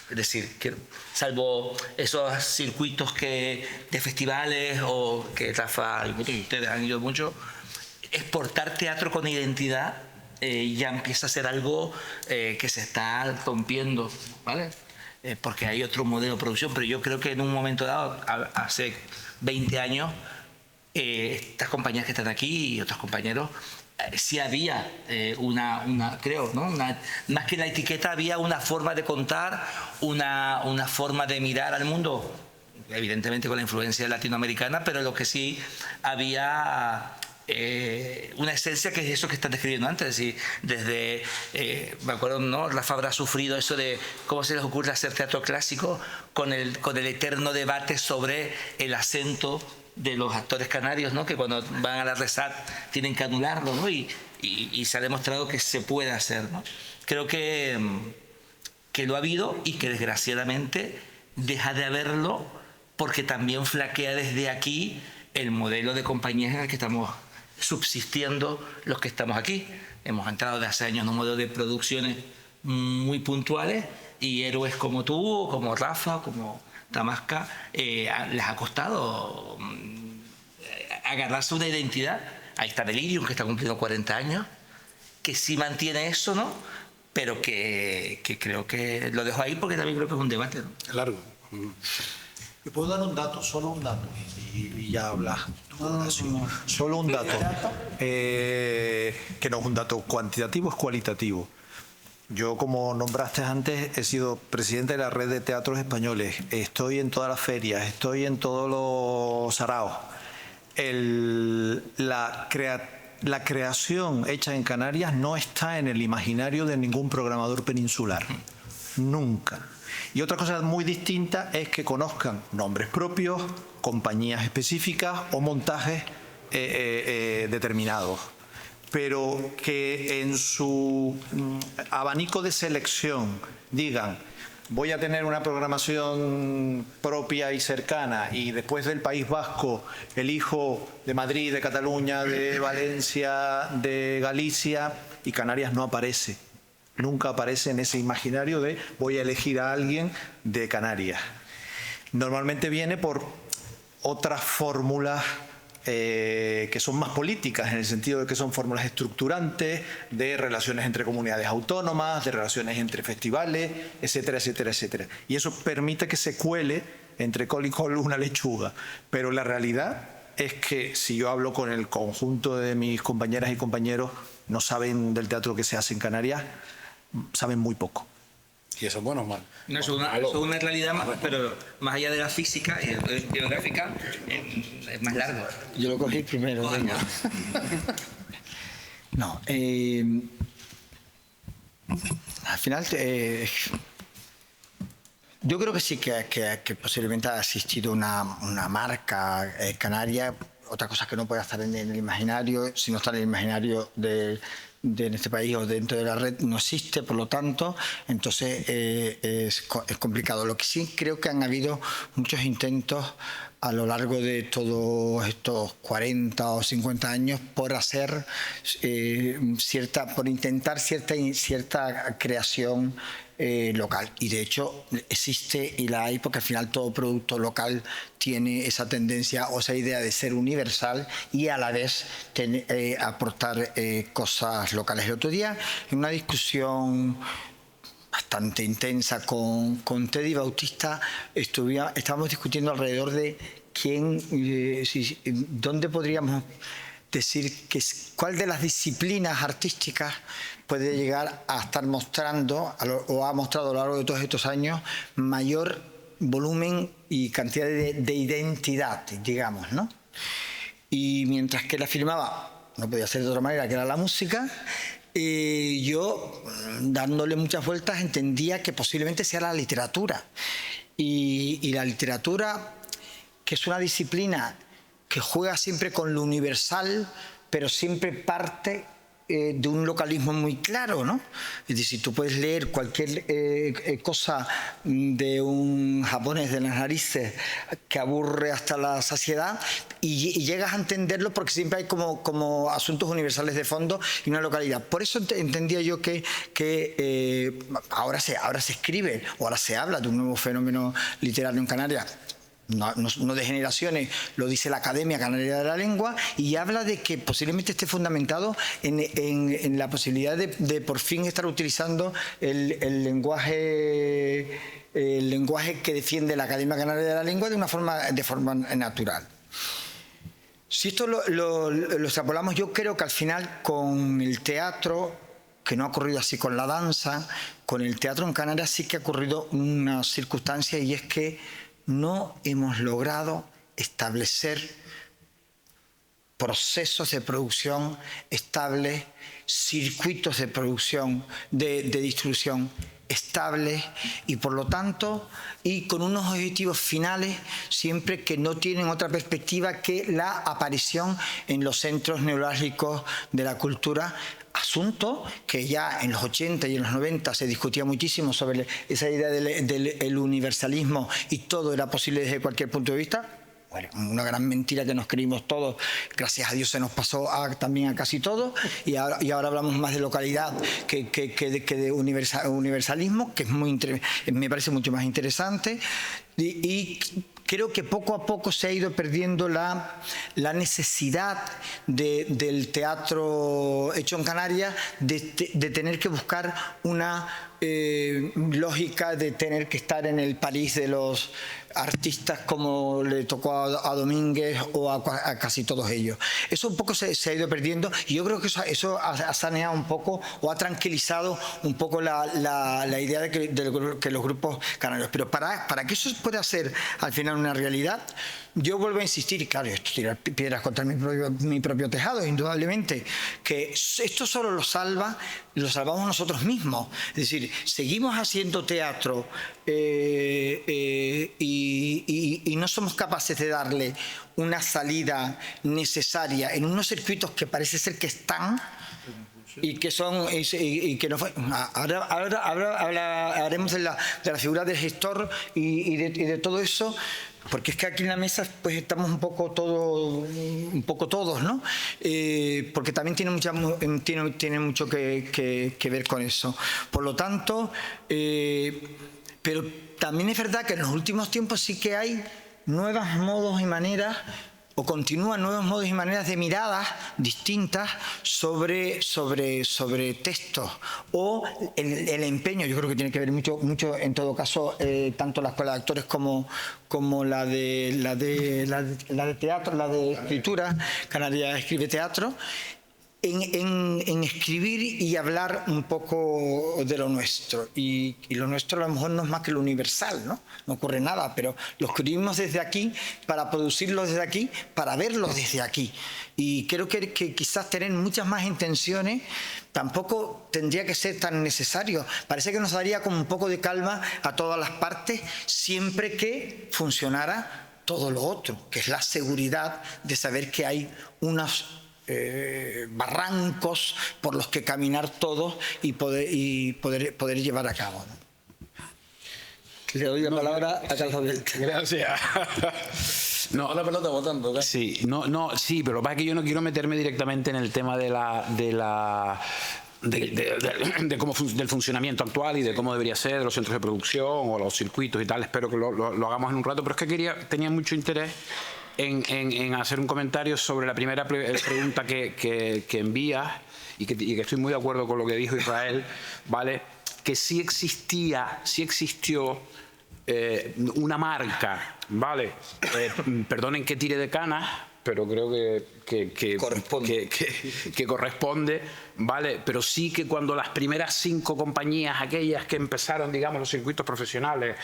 Es decir, que salvo esos circuitos de festivales o que Rafa y muchos de ustedes han ido mucho, exportar teatro con identidad ya empieza a ser algo que se está rompiendo, ¿vale? Porque hay otro modelo de producción, pero yo creo que en un momento dado, hace 20 años, estas compañías que están aquí y otros compañeros, sí había creo, ¿no? Más que la etiqueta, había una forma de contar, una forma de mirar al mundo, evidentemente con la influencia latinoamericana, pero lo que sí había una esencia que es eso que estás describiendo antes. Es decir, desde, me acuerdo, ¿no? Rafa habrá sufrido eso de cómo se les ocurre hacer teatro clásico con el eterno debate sobre el acento de los actores canarios, ¿no? Que cuando van a la RESAT tienen que anularlo, ¿no? Y se ha demostrado que se puede hacer, ¿no? Creo que lo ha habido y que desgraciadamente deja de haberlo porque también flaquea desde aquí el modelo de compañías en el que estamos subsistiendo los que estamos aquí. Hemos entrado de hace años en un modelo de producciones muy puntuales y héroes como tú, como Rafa, como Tamasca, les ha costado agarrarse una identidad. Ahí está Delirium, que está cumpliendo 40 años, que sí mantiene eso, ¿no? Pero que creo que lo dejo ahí porque también creo que es un debate, ¿no? Es largo. Yo puedo dar un dato, solo un dato, y ya hablas tú, Horacio. Solo un dato, que no es un dato cuantitativo, es cualitativo. Yo, como nombraste antes, he sido presidente de la Red de Teatros Españoles, estoy en todas las ferias, estoy en todos los saraos. La creación hecha en Canarias no está en el imaginario de ningún programador peninsular, nunca. Y otra cosa muy distinta es que conozcan nombres propios, compañías específicas o montajes determinados, pero que en su abanico de selección digan: voy a tener una programación propia y cercana, y después del País Vasco elijo de Madrid, de Cataluña, de Valencia, de Galicia, y Canarias no aparece. Nunca aparece en ese imaginario de voy a elegir a alguien de Canarias. Normalmente viene por otras fórmulas que son más políticas, en el sentido de que son fórmulas estructurantes, de relaciones entre comunidades autónomas, de relaciones entre festivales, etcétera, etcétera, etcétera. Y eso permite que se cuele entre col y col una lechuga. Pero la realidad es que si yo hablo con el conjunto de mis compañeras y compañeros, no saben del teatro que se hace en Canarias, saben muy poco. ¿Y eso es bueno o malo? No, eso es una realidad, pero más allá de la física y geográfica, es más largo. Yo lo cogí primero. Venga. No, al final Yo creo que sí que posiblemente ha existido una marca canaria. Otra cosa que no puede estar en el imaginario, si no está en el imaginario de en este país o dentro de la red, no existe, por lo tanto, entonces es complicado. Lo que sí creo que han habido muchos intentos a lo largo de todos estos 40 o 50 años por hacer por intentar cierta creación local, y de hecho existe y la hay, porque al final todo producto local tiene esa tendencia o esa idea de ser universal y a la vez aportar cosas locales. El otro día, en una discusión bastante intensa con Teddy Bautista, estábamos discutiendo alrededor de dónde podríamos decir cuál de las disciplinas artísticas puede llegar a estar mostrando o ha mostrado a lo largo de todos estos años mayor volumen y cantidad de identidad, digamos, ¿no? Y mientras que él afirmaba, no podía ser de otra manera, que era la música, yo, dándole muchas vueltas, entendía que posiblemente sea la literatura. Y la literatura, que es una disciplina que juega siempre con lo universal, pero siempre parte de un localismo muy claro, ¿no? Es decir, tú puedes leer cualquier cosa de un japonés de las narices que aburre hasta la saciedad y llegas a entenderlo porque siempre hay como asuntos universales de fondo y una localidad. Por eso entendía yo que ahora se escribe o ahora se habla de un nuevo fenómeno literario en Canarias. No de generaciones, lo dice la Academia Canaria de la Lengua, y habla de que posiblemente esté fundamentado en la posibilidad de por fin estar utilizando el lenguaje que defiende la Academia Canaria de la Lengua de forma natural. Si esto lo extrapolamos, yo creo que al final con el teatro, que no ha ocurrido así con la danza, con el teatro en Canarias sí que ha ocurrido una circunstancia, y es que no hemos logrado establecer procesos de producción estables, circuitos de producción, de distribución estables, y por lo tanto, y con unos objetivos finales siempre que no tienen otra perspectiva que la aparición en los centros neurálgicos de la cultura. Asunto que ya en los 80 y en los 90 se discutía muchísimo sobre esa idea del universalismo, y todo era posible desde cualquier punto de vista. Bueno, una gran mentira que nos creímos todos. Gracias a Dios se nos pasó también a casi todos, y ahora hablamos más de localidad que de universalismo, que me parece mucho más interesante. Y creo que poco a poco se ha ido perdiendo la necesidad del teatro hecho en Canarias de tener que buscar una lógica de tener que estar en el París de los artistas como le tocó a Domínguez o a casi todos ellos. Eso un poco se ha ido perdiendo, y yo creo que eso ha saneado un poco o ha tranquilizado un poco la idea de que los grupos canarios. Pero para que eso pueda ser al final una realidad, yo vuelvo a insistir, y claro, esto tirar piedras contra mi propio tejado, indudablemente, que esto solo lo salvamos nosotros mismos. Es decir, seguimos haciendo teatro y no somos capaces de darle una salida necesaria en unos circuitos que parece ser que están y que son y que no fue. Ahora hablaremos de la figura del gestor y de todo eso, porque es que aquí en la mesa pues estamos un poco todos, ¿no? Porque también tiene mucho que ver con eso. Por lo tanto, pero también es verdad que en los últimos tiempos sí que hay nuevos modos y maneras, o continúan nuevos modos y maneras de miradas distintas sobre textos, o el empeño. Yo creo que tiene que ver mucho en todo caso, tanto la escuela de actores como la de teatro, la de escritura, Canarias Escribe Teatro, en escribir y hablar un poco de lo nuestro. Y lo nuestro a lo mejor no es más que lo universal, ¿no? No ocurre nada, pero lo escribimos desde aquí, para producirlo desde aquí, para verlo desde aquí. Y creo que quizás tener muchas más intenciones tampoco tendría que ser tan necesario. Parece que nos daría como un poco de calma a todas las partes, siempre que funcionara todo lo otro, que es la seguridad de saber que hay unos barrancos por los que caminar todos y poder llevar a cabo, ¿no? Le doy la palabra a Carlos Delta. Gracias. No, la pelota votando. ¿Qué? Sí, sí, pero lo que pasa es que yo no quiero meterme directamente en el tema del funcionamiento actual y de cómo debería ser, de los centros de producción o los circuitos y tal. Espero que lo hagamos en un rato, pero es que tenía mucho interés en hacer un comentario sobre la primera pregunta que envías y que estoy muy de acuerdo con lo que dijo Israel, ¿vale? Que sí existió una marca, ¿vale? Perdonen que tire de canas, pero creo que corresponde, ¿vale? Pero sí que cuando las primeras 5 compañías, aquellas que empezaron, digamos, los circuitos profesionales,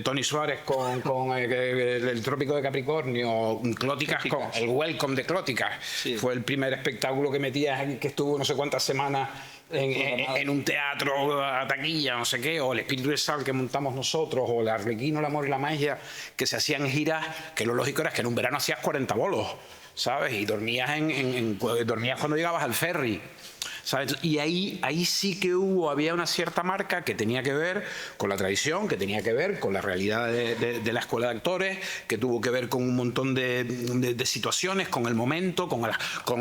Tony Suárez con el Trópico de Capricornio, Clóticas con el Welcome de Clóticas, sí. Fue el primer espectáculo que metías, que estuvo no sé cuántas semanas en un teatro a taquilla, no sé qué, o el Espíritu de Sal que montamos nosotros, o el Arlequino, el Amor y la Magia, que se hacían giras, que lo lógico era que en un verano hacías 40 bolos, ¿sabes? Y dormías dormías cuando llegabas al ferry, ¿sabes? Y ahí sí que había una cierta marca que tenía que ver con la tradición, que tenía que ver con la realidad de la escuela de actores, que tuvo que ver con un montón de situaciones, con el momento, con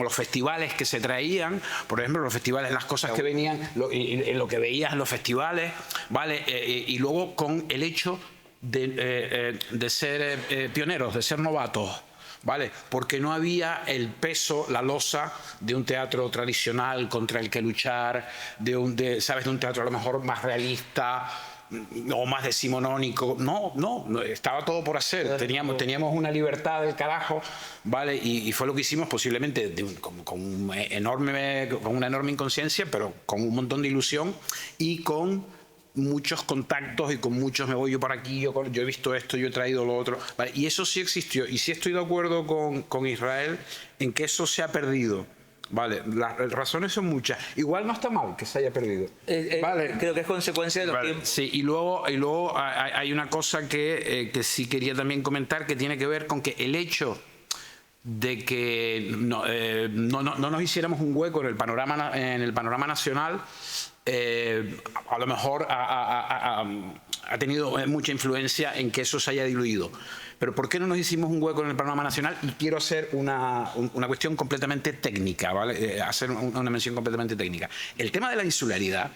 los festivales que se traían, por ejemplo, los festivales, las cosas que venían, lo que veías en los festivales, ¿vale? Y luego con el hecho de ser pioneros, de ser novatos, ¿vale? Porque no había el peso, la losa de un teatro tradicional contra el que luchar, ¿sabes? De un teatro a lo mejor más realista o más decimonónico. No, estaba todo por hacer. Teníamos una libertad del carajo, ¿vale? Y fue lo que hicimos posiblemente con una enorme inconsciencia, pero con un montón de ilusión y con muchos contactos y con muchos me voy yo por aquí, yo he visto esto, yo he traído lo otro, ¿vale? Y eso sí existió y sí estoy de acuerdo con Israel en que eso se ha perdido, ¿vale? Las razones son muchas, igual no está mal que se haya perdido, ¿vale? Creo que es consecuencia de los tiempos. Sí, y luego hay una cosa que sí quería también comentar, que tiene que ver con que el hecho de que no nos hiciéramos un hueco en el panorama nacional, a lo mejor ha tenido mucha influencia en que eso se haya diluido. Pero ¿por qué no nos hicimos un hueco en el panorama nacional? Y quiero hacer una cuestión completamente técnica, ¿vale? Hacer una mención completamente técnica. El tema de la insularidad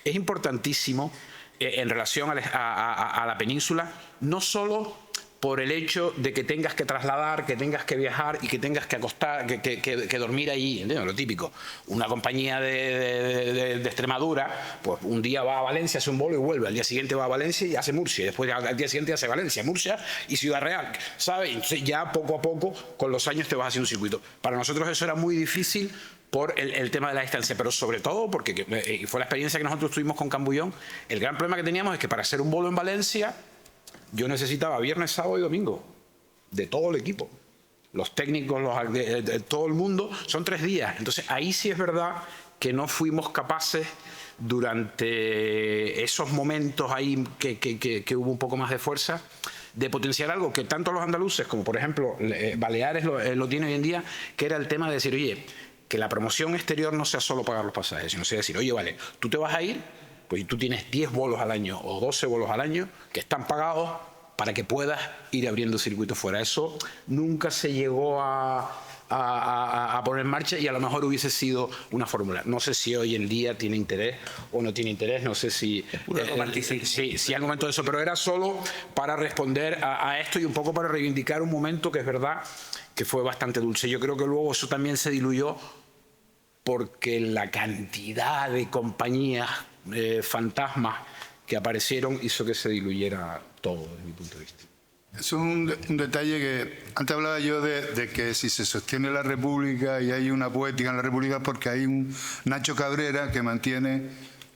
es importantísimo en relación a la península, no solo por el hecho de que tengas que trasladar, que tengas que viajar y que tengas que acostar, que dormir ahí, ¿entiendes? Lo típico. Una compañía de Extremadura, pues un día va a Valencia, hace un vuelo y vuelve, al día siguiente va a Valencia y hace Murcia, y después al día siguiente hace Valencia, Murcia y Ciudad Real, ¿sabes? Entonces ya poco a poco, con los años te vas haciendo un circuito. Para nosotros eso era muy difícil por el tema de la distancia, pero sobre todo porque fue la experiencia que nosotros tuvimos con Cambullón. El gran problema que teníamos es que para hacer un vuelo en Valencia yo necesitaba viernes, sábado y domingo de todo el equipo, los técnicos, de todo el mundo, son 3 días. Entonces ahí sí es verdad que no fuimos capaces durante esos momentos ahí que hubo un poco más de fuerza, de potenciar algo que tanto los andaluces como por ejemplo Baleares lo tiene hoy en día, que era el tema de decir, oye, que la promoción exterior no sea solo pagar los pasajes, sino sea decir, oye, vale, tú te vas a ir, pues tú tienes 10 bolos al año o 12 bolos al año que están pagados para que puedas ir abriendo circuitos fuera. Eso nunca se llegó a poner en marcha y a lo mejor hubiese sido una fórmula. No sé si hoy en día tiene interés o no tiene interés, no sé si hay un momento de eso, pero era solo para responder a esto y un poco para reivindicar un momento que es verdad que fue bastante dulce. Yo creo que luego eso también se diluyó porque la cantidad de compañías fantasmas que aparecieron hizo que se diluyera todo desde mi punto de vista. Eso es un detalle que antes hablaba yo de que si se sostiene la República y hay una poética en la República porque hay un Nacho Cabrera que mantiene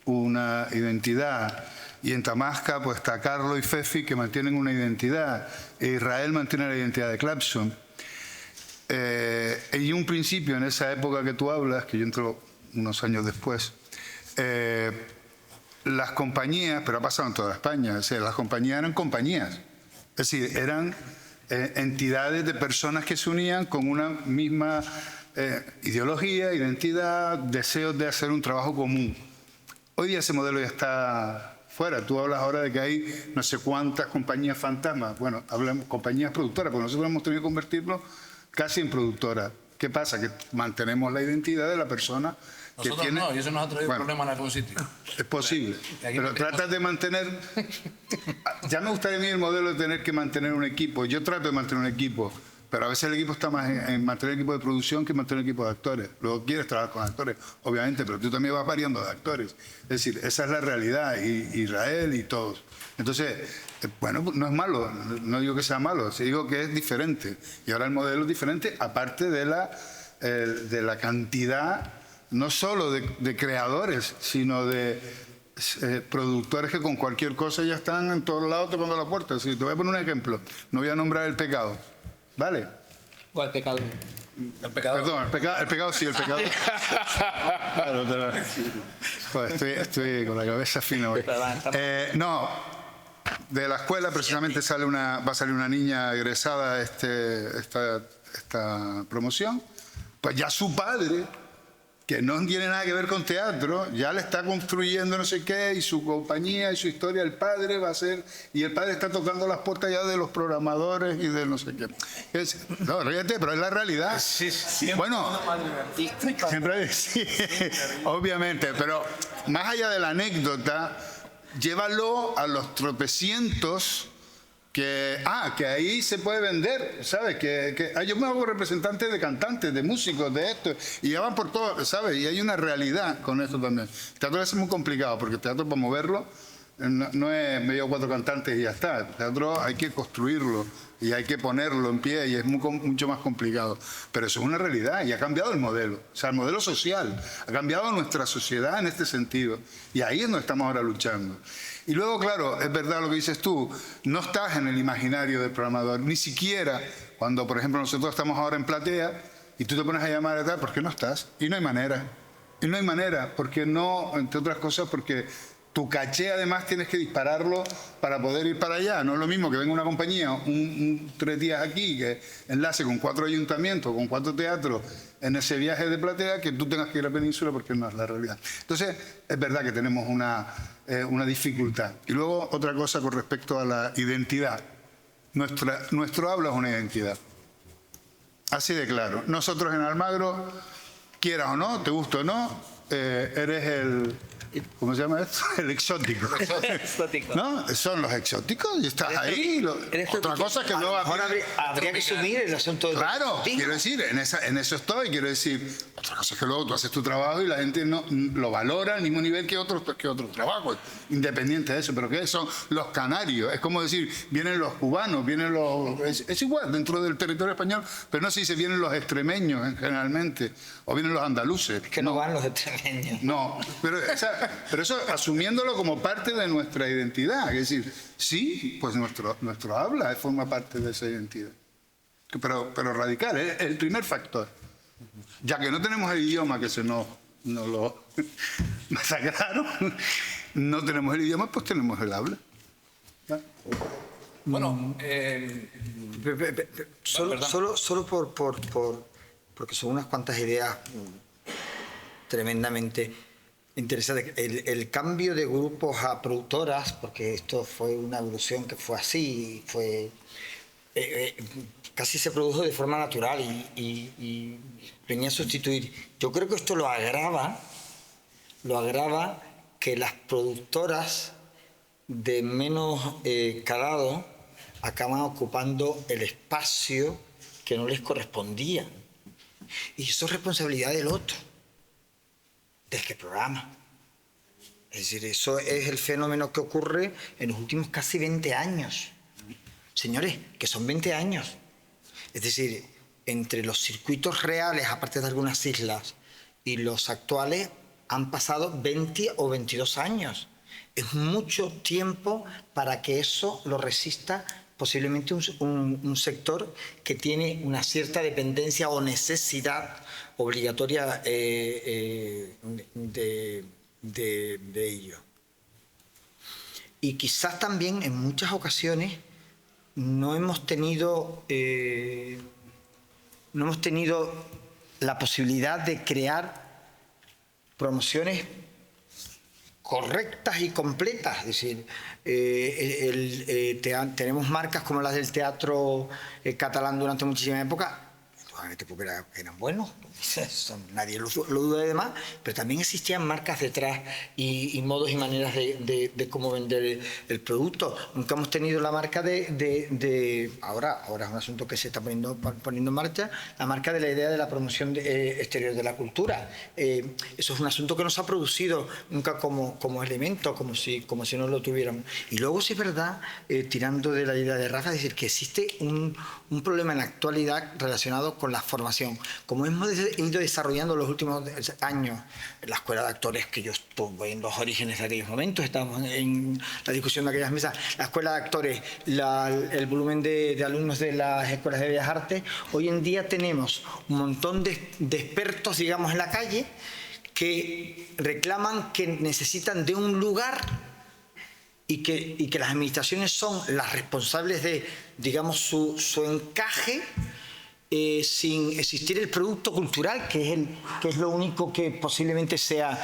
una identidad, y en Tamasca pues está Carlos y Fefi que mantienen una identidad, e Israel mantiene la identidad de Clapson. Y un principio en esa época que tú hablas, que yo entro unos años después, las compañías, pero ha pasado en toda España, o sea, las compañías eran compañías. Es decir, eran entidades de personas que se unían con una misma ideología, identidad, deseos de hacer un trabajo común. Hoy día ese modelo ya está fuera. Tú hablas ahora de que hay no sé cuántas compañías fantasmas. Bueno, hablamos compañías productoras, porque nosotros hemos tenido que convertirlo casi en productoras. ¿Qué pasa? Que mantenemos la identidad de la persona que Nosotros tiene... no, y eso nos ha traído Bueno, problemas en algún sitio. es posible, aquí pero tratas de mantener... Ya me gustaría a mí el modelo de tener que mantener un equipo. Yo trato de mantener un equipo, pero a veces el equipo está más en mantener el equipo de producción que en mantener el equipo de actores. Luego quieres trabajar con actores, obviamente, pero tú también vas variando de actores. Es decir, esa es la realidad, y Israel y todos. Entonces, bueno, no es malo, no digo que sea malo, digo que es diferente. Y ahora el modelo es diferente, aparte de la cantidad, no solo de creadores, sino de productores que con cualquier cosa ya están en todos lados tocando la puerta. Si te voy a poner un ejemplo, no voy a nombrar El Pecado, ¿vale? ¿Cuál pecado? El pecador. Perdón, el pecado sí, el pecado. Claro, joder, estoy con la cabeza fina hoy. No, de la escuela precisamente va a salir una niña egresada esta promoción. Pues ya su padre, que no tiene nada que ver con teatro, ya le está construyendo no sé qué, y su compañía y su historia, el padre va a ser, y el padre está tocando las puertas ya de los programadores y de no sé qué. No, ríete, pero es la realidad. Bueno, siempre sí, obviamente, pero más allá de la anécdota, llévalo a los tropecientos que ahí se puede vender, ¿sabes? Yo me hago representante de cantantes, de músicos, de esto, y ya van por todo, ¿sabes? Y hay una realidad con esto también. El teatro es muy complicado, porque el teatro para moverlo no es medio 4 cantantes y ya está. El teatro hay que construirlo y hay que ponerlo en pie y es mucho más complicado. Pero eso es una realidad y ha cambiado el modelo. O sea, el modelo social ha cambiado nuestra sociedad en este sentido. Y ahí es donde estamos ahora luchando. Y luego, claro, es verdad lo que dices tú, no estás en el imaginario del programador, ni siquiera cuando, por ejemplo, nosotros estamos ahora en platea y tú te pones a llamar a tal, ¿por qué no estás? Y no hay manera. Y no hay manera, porque no, entre otras cosas, porque tu caché además tienes que dispararlo para poder ir para allá. No es lo mismo que venga una compañía 3 días aquí, que enlace con 4 ayuntamientos, con 4 teatros en ese viaje de platea, que tú tengas que ir a Península, porque no es la realidad. Entonces, es verdad que tenemos una dificultad. Y luego otra cosa con respecto a la identidad. Nuestro habla es una identidad. Así de claro. Nosotros en Almagro, quieras o no, te gusta o no, eres el... ¿Cómo se llama esto? El exótico. Exótico. ¿No? Son los exóticos y estás ahí. Otra cosa es que luego... Ahora habría que asumir el asunto de... Claro, quiero decir, en eso estoy, quiero decir. Otra cosa es que luego tú haces tu trabajo y la gente no lo valora al mismo nivel que otros trabajos, independiente de eso. Pero ¿qué son los canarios? Es como decir, vienen los cubanos, vienen los... Es igual dentro del territorio español, pero no se dice vienen los extremeños generalmente, o vienen los andaluces. Es que no van los extremeños. No, pero eso asumiéndolo como parte de nuestra identidad. Es decir, sí, pues nuestro habla forma parte de esa identidad. Pero radical, es el primer factor. Ya que no tenemos el idioma, que nos lo masacraron, no tenemos el idioma, pues tenemos el habla. Bueno, Solo porque son unas cuantas ideas tremendamente interesantes. El cambio de grupos a productoras, porque esto fue una evolución que fue así, casi se produjo de forma natural y venía a sustituir. Yo creo que esto lo agrava que las productoras de menos calado acaban ocupando el espacio que no les correspondía. Y eso es responsabilidad del otro, del que programa. Es decir, eso es el fenómeno que ocurre en los últimos casi 20 años. Señores, que son 20 años. Es decir, entre los circuitos reales, aparte de algunas islas, y los actuales, han pasado 20 o 22 años. Es mucho tiempo para que eso lo resista posiblemente un sector que tiene una cierta dependencia o necesidad obligatoria de ello. Y quizás también en muchas ocasiones no hemos tenido la posibilidad de crear promociones correctas y completas. Es decir, tenemos marcas como las del teatro catalán durante muchísima época, porque eran buenos, nadie lo duda de demás, pero también existían marcas detrás y modos y maneras de cómo vender el producto. Nunca hemos tenido la marca ahora es un asunto que se está poniendo en marcha, la marca de la idea de la promoción exterior de la cultura. Eso es un asunto que no se ha producido nunca como elemento, como si no lo tuviéramos. Y luego, sí es verdad, tirando de la idea de Rafa, es decir, que existe un problema en la actualidad relacionado con la formación. Como hemos ido desarrollando los últimos años la escuela de actores, que yo estuve en los orígenes de aquellos momentos, estábamos en la discusión de aquellas mesas, la escuela de actores, el volumen de alumnos de las escuelas de Bellas Artes, hoy en día tenemos un montón de expertos, digamos, en la calle, que reclaman que necesitan de un lugar y que las administraciones son las responsables de, digamos, su encaje, sin existir el producto cultural, que es lo único que posiblemente sea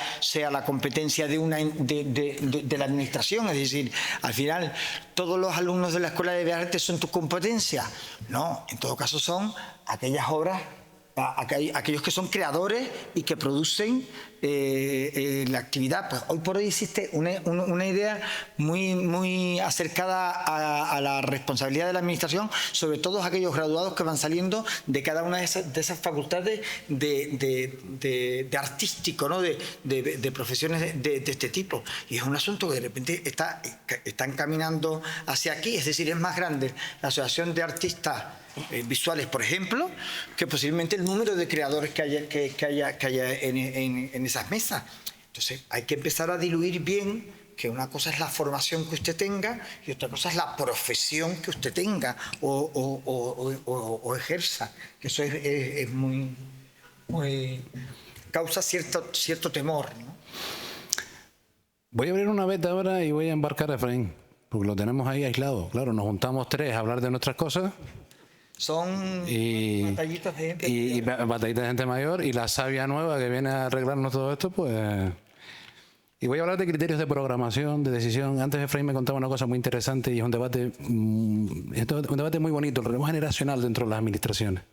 la competencia de la administración. Es decir, al final, ¿todos los alumnos de la Escuela de Bellas Artes son tu competencia? No, en todo caso son aquellas obras, aquellos que son creadores y que producen la actividad. Pues hoy por hoy existe una idea muy acercada a la responsabilidad de la administración sobre todos aquellos graduados que van saliendo de cada una de esas facultades de artístico, ¿no? de profesiones de este tipo. Y es un asunto que de repente están caminando hacia aquí. Es decir, es más grande la Asociación de Artistas Visuales, por ejemplo, que posiblemente el número de creadores que haya en esas mesas. Entonces hay que empezar a diluir bien, que una cosa es la formación que usted tenga y otra cosa es la profesión que usted tenga o ejerza. Eso es muy causa cierto temor, ¿no? Voy a abrir una beta ahora y voy a embarcar a Efraín, porque lo tenemos ahí aislado. Claro, nos juntamos tres a hablar de nuestras cosas. Son batallitas de gente y batallitas de gente mayor, y la savia nueva que viene a arreglarnos todo esto, pues... Y voy a hablar de criterios de programación, de decisión. Antes Efraín me contaba una cosa muy interesante y es un debate muy bonito, el relevo generacional dentro de las administraciones.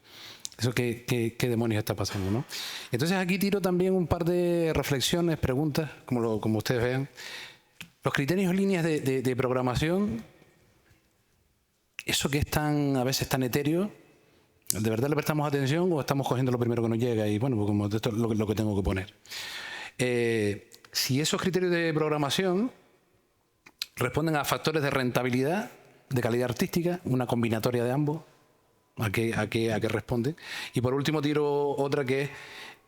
Eso qué demonios está pasando, ¿no? Entonces aquí tiro también un par de reflexiones, preguntas, como ustedes vean. Los criterios, líneas de programación, eso que es a veces tan etéreo, ¿de verdad le prestamos atención o estamos cogiendo lo primero que nos llega? Y bueno, pues como esto es lo que tengo que poner. Si esos criterios de programación responden a factores de rentabilidad, de calidad artística, una combinatoria de ambos, ¿a qué responden? Y por último tiro otra que es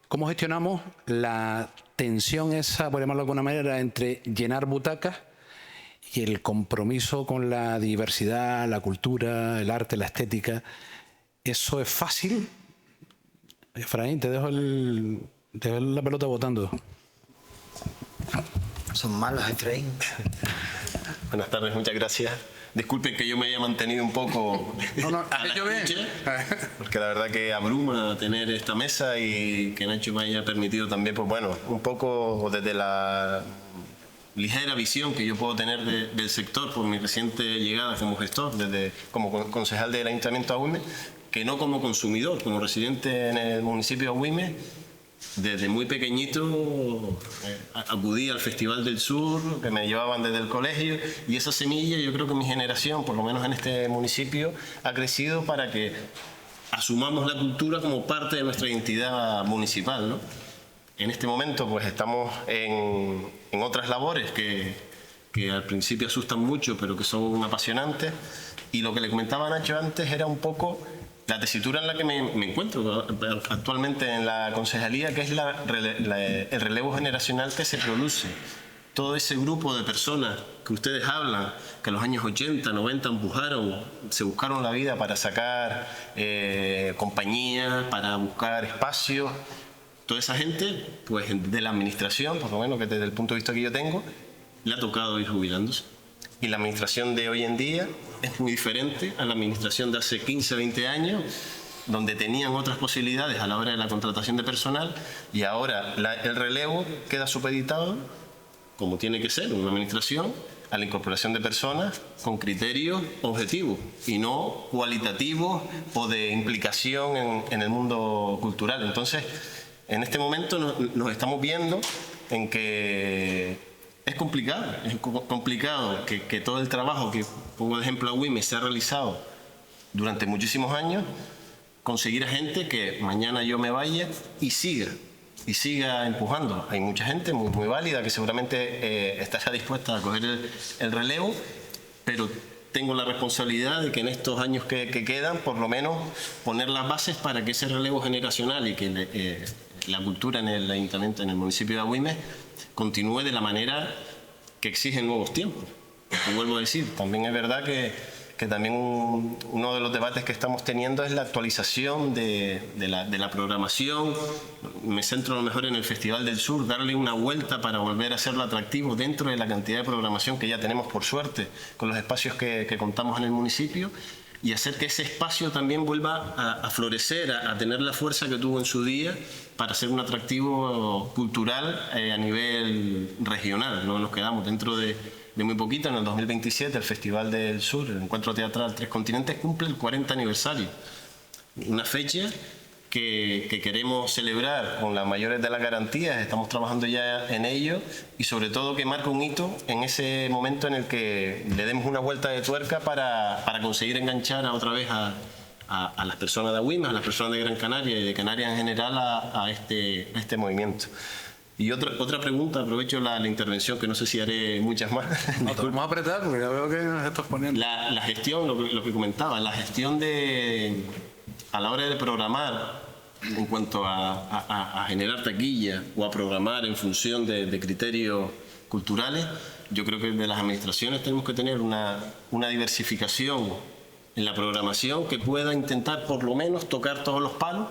cómo gestionamos la tensión esa, por llamarlo de alguna manera, entre llenar butacas y el compromiso con la diversidad, la cultura, el arte, la estética. ¿Eso es fácil? Efraín, te dejo la pelota botando. Son malos, Efraín. Buenas tardes, muchas gracias. Disculpen que yo me haya mantenido un poco a la escucha, porque la verdad que abruma tener esta mesa y que Nacho me haya permitido también, pues bueno, un poco desde la ligera visión que yo puedo tener del sector por mi reciente llegada como gestor, como concejal del Ayuntamiento de Agüimes, que no como consumidor, como residente en el municipio de Agüimes. Desde muy pequeñito acudí al Festival del Sur, que me llevaban desde el colegio, y esa semilla yo creo que mi generación, por lo menos en este municipio, ha crecido para que asumamos la cultura como parte de nuestra identidad municipal, ¿no? En este momento pues estamos en otras labores que al principio asustan mucho, pero que son apasionantes, Y lo que le comentaba a Nacho antes era un poco la tesitura en la que me encuentro actualmente en la concejalía, que es el relevo generacional que se produce. Todo ese grupo de personas que ustedes hablan, que en los años 80, 90 empujaron, se buscaron la vida para sacar compañías, para buscar espacios, toda esa gente, pues de la administración, por lo menos que desde el punto de vista que yo tengo, le ha tocado ir jubilándose. Y la administración de hoy en día es muy diferente a la administración de hace 15, 20 años, donde tenían otras posibilidades a la hora de la contratación de personal, y ahora el relevo queda supeditado, como tiene que ser una administración, a la incorporación de personas con criterios objetivos y no cualitativos o de implicación en el mundo cultural. Entonces, en este momento nos estamos viendo en que es complicado que todo el trabajo que, pongo de ejemplo a WIME, se ha realizado durante muchísimos años, conseguir a gente que mañana yo me vaya y siga empujando. Hay mucha gente muy válida que seguramente estará dispuesta a coger el relevo, pero tengo la responsabilidad de que en estos años que quedan, por lo menos, poner las bases para que ese relevo generacional y que la cultura en el ayuntamiento, en el municipio de Agüimes, continúe de la manera que exigen nuevos tiempos. Y vuelvo a decir, también es verdad que también uno de los debates que estamos teniendo es la actualización de la programación. Me centro a lo mejor en el Festival del Sur, darle una vuelta para volver a hacerlo atractivo dentro de la cantidad de programación que ya tenemos, por suerte, con los espacios que contamos en el municipio, y hacer que ese espacio también vuelva a florecer, a tener la fuerza que tuvo en su día para ser un atractivo cultural a nivel regional. No nos quedamos dentro de muy poquito, en el 2027, el Festival del Sur, el Encuentro Teatral Tres Continentes, cumple el 40 aniversario. Una fecha que queremos celebrar con las mayores de las garantías, estamos trabajando ya en ello, y sobre todo que marque un hito en ese momento en el que le demos una vuelta de tuerca para conseguir enganchar otra vez a las personas de Agüimes, a las personas de Gran Canaria y de Canarias en general a este movimiento. Y otra pregunta, aprovecho la intervención, que no sé si haré muchas más. No, te vamos a apretar porque ya veo que nos estás poniendo. La gestión, lo que comentaba, la gestión a la hora de programar en cuanto a generar taquilla o a programar en función de criterios culturales, yo creo que de las administraciones tenemos que tener una diversificación en la programación que pueda intentar por lo menos tocar todos los palos,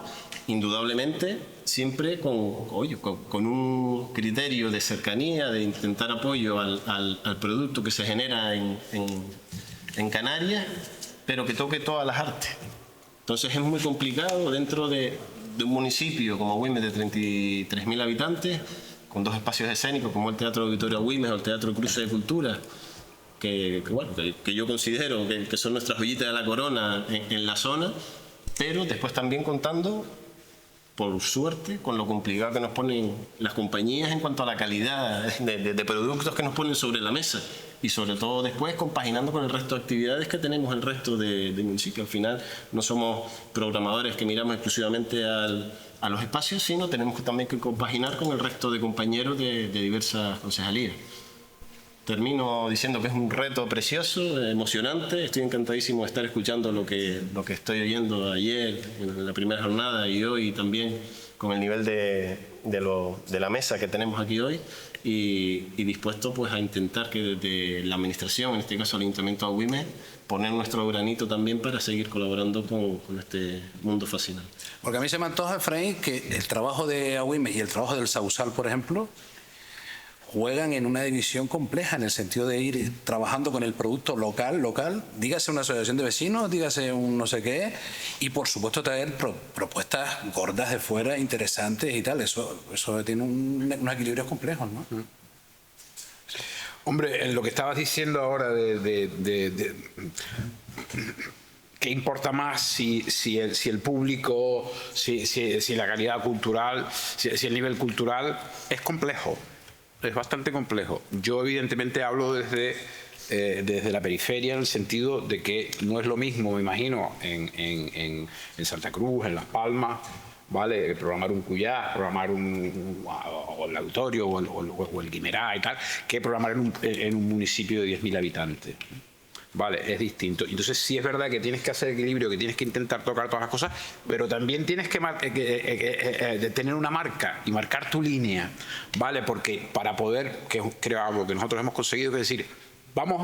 indudablemente siempre con un criterio de cercanía, de intentar apoyo al producto que se genera en Canarias, pero que toque todas las artes. Entonces es muy complicado dentro de un municipio como Agüimes de 33.000 habitantes, con dos espacios escénicos como el Teatro Auditorio Agüimes o el Teatro Cruce de Cultura, que yo considero que son nuestras joyitas de la corona en la zona, pero después también contando, por suerte, con lo complicado que nos ponen las compañías en cuanto a la calidad de productos que nos ponen sobre la mesa, y sobre todo después compaginando con el resto de actividades que tenemos el resto del municipio. Al final no somos programadores que miramos exclusivamente a los espacios, sino tenemos también que compaginar con el resto de compañeros de diversas concejalías. Termino diciendo que es un reto precioso, emocionante. Estoy encantadísimo de estar escuchando lo que estoy oyendo ayer en la primera jornada y hoy también con el nivel de la mesa que tenemos aquí hoy, y dispuesto pues a intentar que desde la administración, en este caso el Ayuntamiento de Agüimes, poner nuestro granito también para seguir colaborando con este mundo fascinante. Porque a mí se me antoja, Efraín, que el trabajo de Agüimes y el trabajo del Sausal, por ejemplo, juegan en una división compleja, en el sentido de ir trabajando con el producto local, dígase una asociación de vecinos, dígase un no sé qué, y por supuesto traer propuestas gordas de fuera, interesantes y tal. Eso tiene unos equilibrios complejos, ¿no? Hombre, en lo que estabas diciendo ahora ¿qué importa más si el público, si la calidad cultural, si el nivel cultural? Es complejo. Es bastante complejo. Yo evidentemente hablo desde la periferia, en el sentido de que no es lo mismo, me imagino, en Santa Cruz, en Las Palmas, ¿vale? Programar un Cuyá, programar o el Auditorio o el Guimerá y tal, que programar en un municipio de 10.000 habitantes. Vale, es distinto. Entonces sí es verdad que tienes que hacer equilibrio, que tienes que intentar tocar todas las cosas, pero también tienes que tener una marca y marcar tu línea, ¿vale? Porque para poder, que creo algo que nosotros hemos conseguido, que es decir, vamos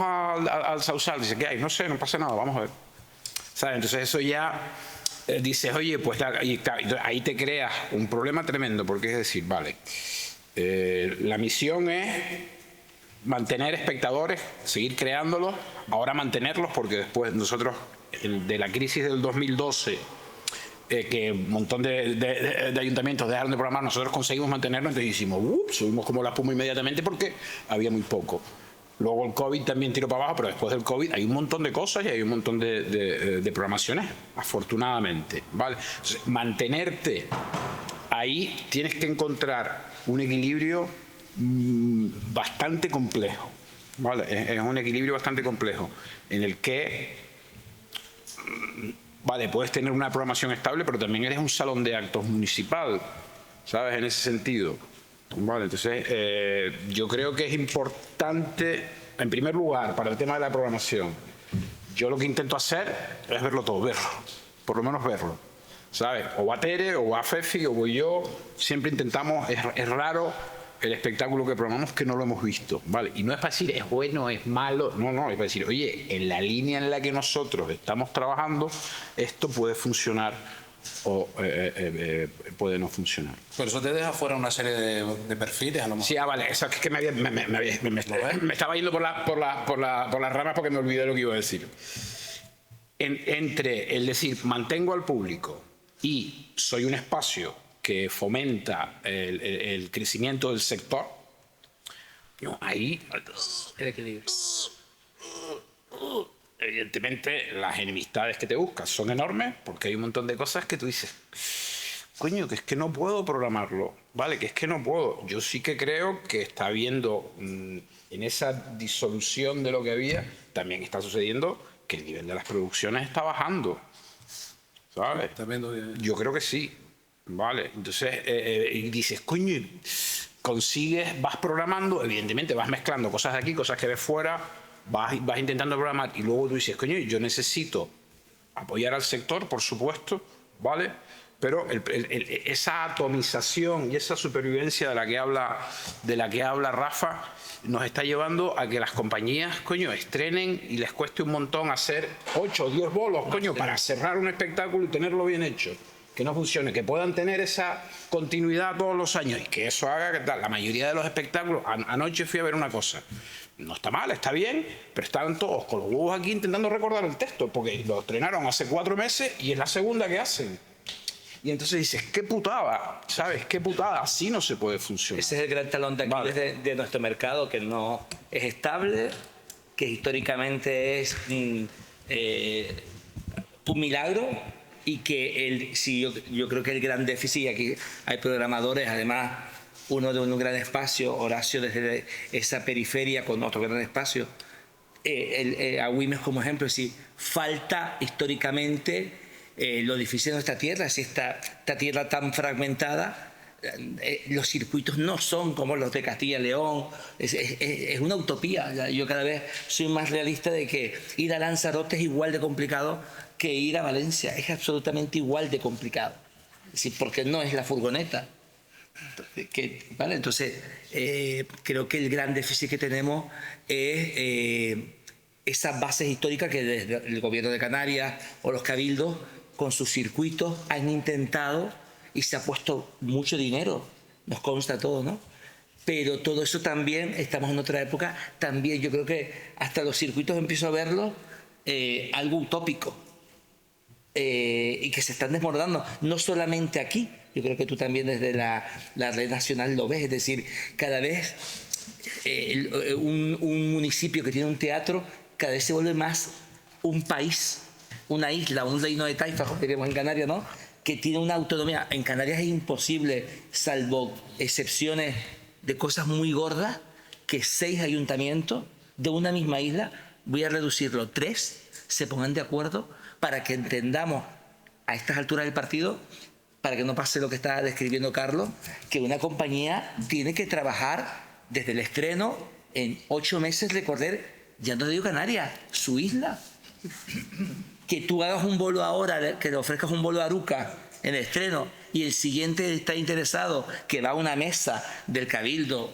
al Sausal, dice, ¿qué hay? No sé, no pasa nada, vamos a ver. ¿Sabes? Entonces eso ya dices, oye, pues ahí te creas un problema tremendo, porque es decir, vale, la misión es mantener espectadores, seguir creándolos, ahora mantenerlos, porque después nosotros, de la crisis del 2012, que un montón de ayuntamientos dejaron de programar, nosotros conseguimos mantenerlo, entonces hicimos, subimos como la espuma inmediatamente porque había muy poco. Luego el COVID también tiró para abajo, pero después del COVID hay un montón de cosas y hay un montón de programaciones, afortunadamente, ¿vale? Entonces, mantenerte ahí, tienes que encontrar un equilibrio bastante complejo, ¿vale? Es un equilibrio bastante complejo en el que, vale, puedes tener una programación estable, pero también eres un salón de actos municipal, ¿sabes? En ese sentido, ¿vale? Entonces, yo creo que es importante, en primer lugar, para el tema de la programación, yo lo que intento hacer es verlo todo, verlo, por lo menos verlo, ¿sabes? O va Tere, o va Fefi, o voy yo, siempre intentamos, es raro el espectáculo que programamos que no lo hemos visto, ¿vale? Y no es para decir es bueno, es malo, no, es para decir, oye, en la línea en la que nosotros estamos trabajando, esto puede funcionar o puede no funcionar. Por eso te deja fuera una serie de perfiles, a lo mejor. Sí, vale, eso es que me estaba yendo por las ramas porque me olvidé lo que iba a decir. Entre el decir, mantengo al público y soy un espacio que fomenta el crecimiento del sector, no, ahí el equilibrio. Evidentemente las enemistades que te buscas son enormes porque hay un montón de cosas que tú dices, coño, que es que no puedo programarlo, ¿vale? Que es que no puedo. Yo sí que creo que está habiendo, en esa disolución de lo que había, también está sucediendo que el nivel de las producciones está bajando, ¿sabes? Yo creo que sí. Vale, entonces y dices, coño, consigues, vas programando, evidentemente vas mezclando cosas de aquí, cosas que ves fuera, vas intentando programar y luego tú dices, coño, yo necesito apoyar al sector, por supuesto, ¿vale? Pero esa atomización y esa supervivencia de la que habla Rafa nos está llevando a que las compañías, coño, estrenen y les cueste un montón hacer 8 o 10 bolos, coño, para cerrar un espectáculo y tenerlo bien hecho. Que no funcione, que puedan tener esa continuidad todos los años y que eso haga que la mayoría de los espectáculos, anoche fui a ver una cosa, no está mal, está bien, pero estaban todos con los huevos aquí intentando recordar el texto, porque lo estrenaron hace 4 meses y es la segunda que hacen. Y entonces dices, qué putada, ¿sabes? Qué putada, así no se puede funcionar. Ese es el gran talón de Aquiles de nuestro mercado, que no es estable, que históricamente es un milagro. Y que yo creo que el gran déficit, y aquí hay programadores, además uno de un gran espacio, Horacio desde esa periferia con otro gran espacio, a Güemes como ejemplo, es decir, falta históricamente lo difícil de nuestra tierra, si esta tierra tan fragmentada, los circuitos no son como los de Castilla y León, es una utopía. Yo cada vez soy más realista de que ir a Lanzarote es igual de complicado que ir a Valencia, es absolutamente igual de complicado. Es decir, porque no es la furgoneta. ¿Vale? Entonces, creo que el gran déficit que tenemos es esas bases históricas que desde el gobierno de Canarias o los cabildos, con sus circuitos, han intentado y se ha puesto mucho dinero, nos consta todo, ¿no? Pero todo eso también, estamos en otra época, también yo creo que hasta los circuitos empiezo a verlo algo utópico. Y que se están desbordando, no solamente aquí, yo creo que tú también desde la red nacional lo ves, es decir, cada vez un municipio que tiene un teatro cada vez se vuelve más un país, una isla, un reino de taifas, como diríamos en Canarias, ¿no? Que tiene una autonomía. En Canarias es imposible, salvo excepciones de cosas muy gordas, que 6 ayuntamientos de una misma isla, voy a reducirlo, 3, se pongan de acuerdo para que entendamos a estas alturas del partido, para que no pase lo que está describiendo Carlos, que una compañía tiene que trabajar desde el estreno en 8 meses, recorrer ya no te digo Canarias, su isla. Que tú hagas un bolo ahora, que le ofrezcas un bolo a Aruca en el estreno y el siguiente está interesado, que va a una mesa del Cabildo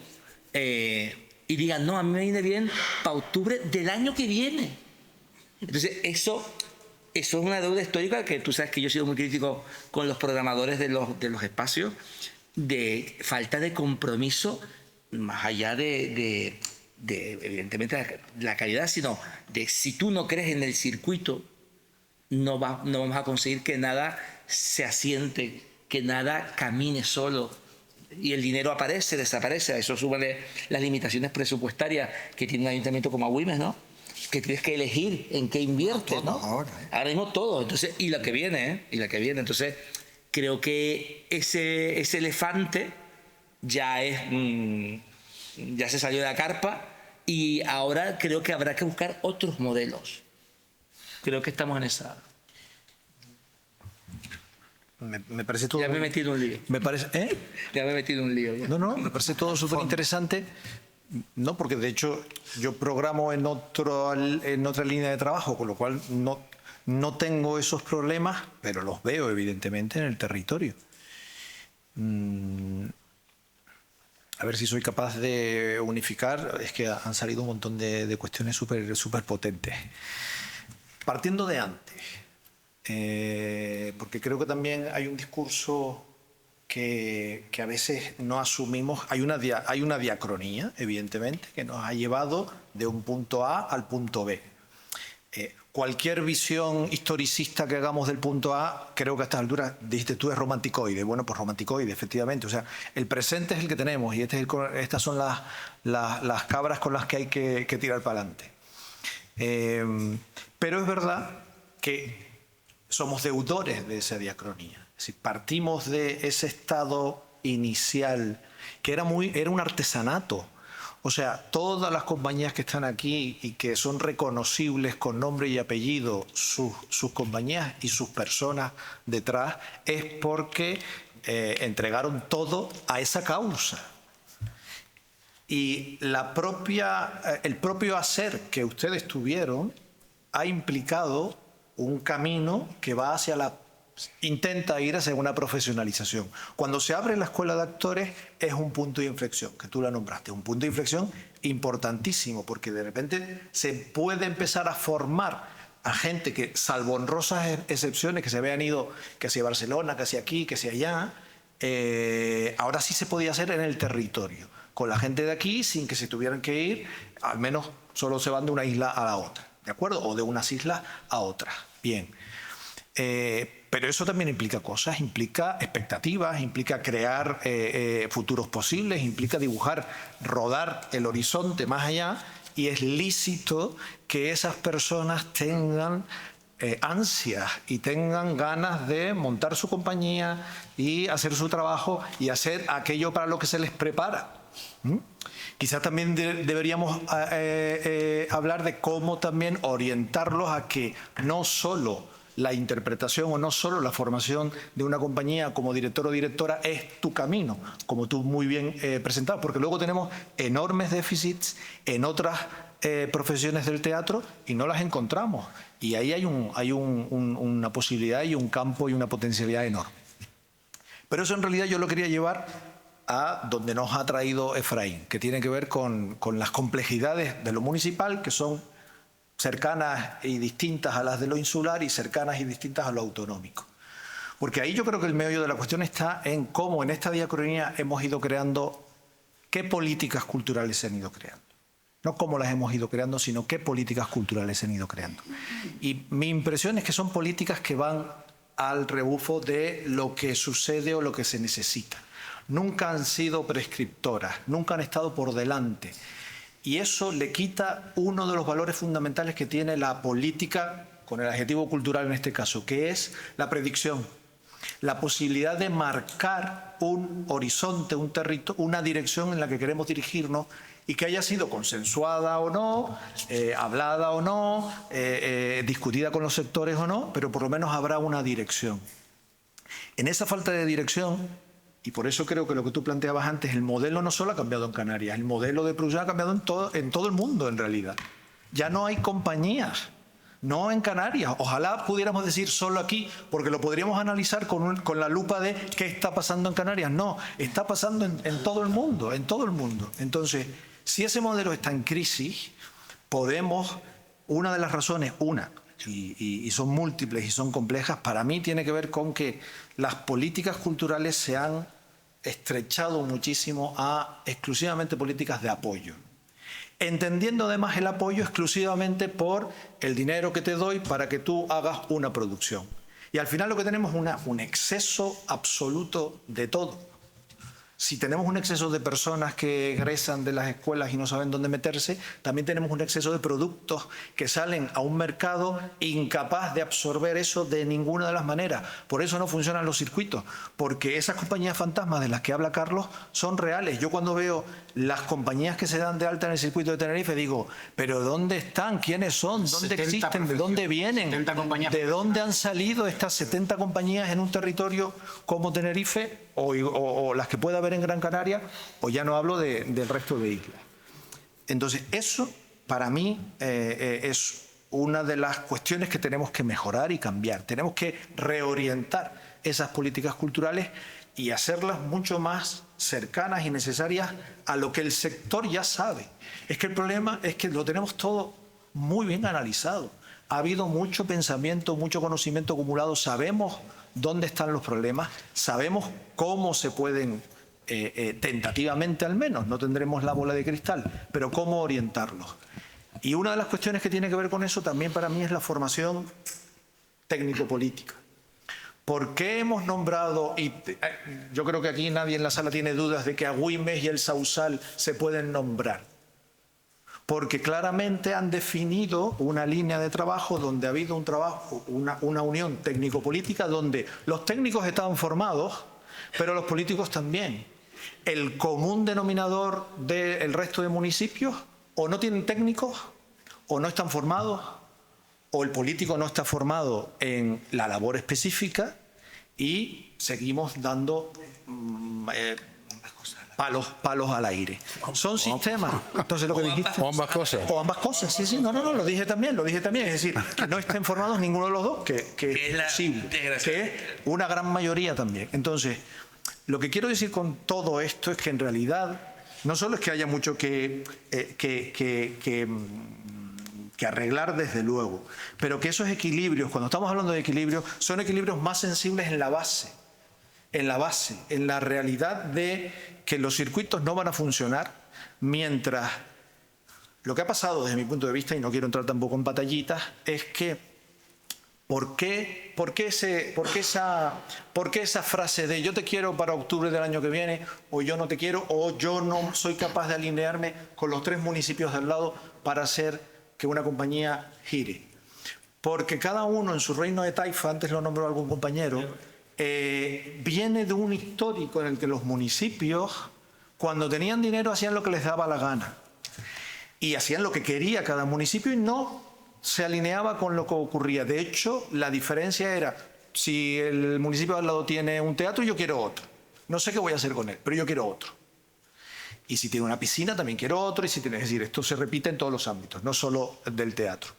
y digan, no, a mí me viene bien para octubre del año que viene. Entonces, eso es una deuda histórica que tú sabes que yo he sido muy crítico con los programadores de los espacios, de falta de compromiso, más allá de evidentemente la calidad, sino de si tú no crees en el circuito, no vamos a conseguir que nada se asiente, que nada camine solo. Y el dinero aparece, desaparece. A eso súmale las limitaciones presupuestarias que tiene un ayuntamiento como Agüimes, ¿no? Que tienes que elegir en qué inviertes, ¿no? Ahora mismo todo. Entonces, y la que viene, Entonces, creo que ese elefante ya ya se salió de la carpa y ahora creo que habrá que buscar otros modelos. Creo que estamos en esa. Me parece todo. Ya me he metido en un lío. Me parece, Ya me he metido en un lío. Ya. No, me parece todo súper interesante. No, porque de hecho yo programo en otra línea de trabajo, con lo cual no tengo esos problemas, pero los veo evidentemente en el territorio. A ver si soy capaz de unificar. Es que han salido un montón de cuestiones súper potentes. Partiendo de antes, porque creo que también hay un discurso que a veces no asumimos. Hay una diacronía, evidentemente, que nos ha llevado de un punto A al punto B. Cualquier visión historicista que hagamos del punto A, creo que a estas alturas, dijiste tú, es romanticoide. Bueno, pues romanticoide, efectivamente. O sea, el presente es el que tenemos y estas son las cabras con las que hay que tirar para adelante. Pero es verdad que somos deudores de esa diacronía. Es decir, partimos de ese estado inicial que era un artesanato. O sea, todas las compañías que están aquí y que son reconocibles con nombre y apellido, sus compañías y sus personas detrás, es porque entregaron todo a esa causa. Y el propio hacer que ustedes tuvieron ha implicado un camino que va intenta ir hacia una profesionalización. Cuando se abre la escuela de actores es un punto de inflexión, que tú la nombraste, un punto de inflexión importantísimo, porque de repente se puede empezar a formar a gente que, salvo honrosas excepciones que se habían ido, que hacia Barcelona, que hacia aquí, que hacia allá, ahora sí se podía hacer en el territorio, con la gente de aquí sin que se tuvieran que ir, al menos solo se van de una isla a la otra, ¿de acuerdo? O de unas islas a otras. Bien. Pero eso también implica cosas, implica expectativas, implica crear futuros posibles, implica dibujar, rodar el horizonte más allá, y es lícito que esas personas tengan ansias y tengan ganas de montar su compañía y hacer su trabajo y hacer aquello para lo que se les prepara. Quizás también deberíamos hablar de cómo también orientarlos a que no solo la interpretación o no solo la formación de una compañía como director o directora es tu camino, como tú muy bien presentabas, porque luego tenemos enormes déficits en otras profesiones del teatro y no las encontramos. Y ahí hay una posibilidad y un campo y una potencialidad enorme. Pero eso en realidad yo lo quería llevar a donde nos ha traído Efraín, que tiene que ver con las complejidades de lo municipal, que son cercanas y distintas a las de lo insular y cercanas y distintas a lo autonómico. Porque ahí yo creo que el meollo de la cuestión está en cómo en esta diacronía hemos ido creando, qué políticas culturales se han ido creando. No cómo las hemos ido creando, sino qué políticas culturales se han ido creando. Y mi impresión es que son políticas que van al rebufo de lo que sucede o lo que se necesita. Nunca han sido prescriptoras, nunca han estado por delante. Y eso le quita uno de los valores fundamentales que tiene la política, con el adjetivo cultural en este caso, que es la predicción. La posibilidad de marcar un horizonte, un territorio, una dirección en la que queremos dirigirnos y que haya sido consensuada o no, hablada o no, discutida con los sectores o no, pero por lo menos habrá una dirección. En esa falta de dirección, y por eso creo que lo que tú planteabas antes, el modelo no solo ha cambiado en Canarias, el modelo de producción ha cambiado en todo el mundo en realidad. Ya no hay compañías. No en Canarias. Ojalá pudiéramos decir solo aquí, porque lo podríamos analizar con la lupa de qué está pasando en Canarias. No, está pasando en todo el mundo, en todo el mundo. Entonces, si ese modelo está en crisis, podemos, una de las razones, y son múltiples y son complejas, para mí tiene que ver con que las políticas culturales se han estrechado muchísimo a exclusivamente políticas de apoyo, entendiendo además el apoyo exclusivamente por el dinero que te doy para que tú hagas una producción. Y al final lo que tenemos es un exceso absoluto de todo. Si tenemos un exceso de personas que egresan de las escuelas y no saben dónde meterse, también tenemos un exceso de productos que salen a un mercado incapaz de absorber eso de ninguna de las maneras. Por eso no funcionan los circuitos, porque esas compañías fantasmas de las que habla Carlos son reales. Yo cuando veo las compañías que se dan de alta en el circuito de Tenerife digo, ¿pero dónde están? ¿Quiénes son? ¿Dónde existen? ¿De dónde vienen? ¿De dónde han salido estas 70 compañías en un territorio como Tenerife o las que pueda haber en Gran Canaria, o ya no hablo del resto de islas? Entonces, eso para mí es una de las cuestiones que tenemos que mejorar y cambiar. Tenemos que reorientar esas políticas culturales y hacerlas mucho más cercanas y necesarias a lo que el sector ya sabe. Es que el problema es que lo tenemos todo muy bien analizado. Ha habido mucho pensamiento, mucho conocimiento acumulado. Sabemos dónde están los problemas, sabemos cómo se pueden, tentativamente al menos, no tendremos la bola de cristal, pero cómo orientarlos. Y una de las cuestiones que tiene que ver con eso también para mí es la formación técnico-política. ¿Por qué hemos nombrado, y yo creo que aquí nadie en la sala tiene dudas de que Agüimes y el Sausal se pueden nombrar? Porque claramente han definido una línea de trabajo donde ha habido un trabajo, una unión técnico-política donde los técnicos estaban formados, pero los políticos también. El común denominador del resto de municipios o no tienen técnicos o no están formados, o el político no está formado en la labor específica y seguimos dando palos al aire. Son sistemas. Entonces lo que dijiste. O ambas cosas. O ambas cosas, sí, no, lo dije también. Es decir, que no estén formados ninguno de los dos, que es posible, que es una gran mayoría también. Entonces, lo que quiero decir con todo esto es que en realidad no solo es que haya mucho que arreglar, desde luego, pero que esos equilibrios, cuando estamos hablando de equilibrios, son equilibrios más sensibles en la base, en la realidad de que los circuitos no van a funcionar mientras lo que ha pasado desde mi punto de vista, y no quiero entrar tampoco en batallitas, es que ¿por qué esa frase de yo te quiero para octubre del año que viene, o yo no te quiero, o yo no soy capaz de alinearme con los 3 municipios del lado para hacer que una compañía gire? Porque cada uno en su reino de taifa, antes lo nombró algún compañero, viene de un histórico en el que los municipios, cuando tenían dinero, hacían lo que les daba la gana. Y hacían lo que quería cada municipio y no se alineaba con lo que ocurría. De hecho, la diferencia era, si el municipio al lado tiene un teatro, yo quiero otro. No sé qué voy a hacer con él, pero yo quiero otro. Y si tiene una piscina, también quiero otro. Y si tiene, es decir, esto se repite en todos los ámbitos, no solo del teatro.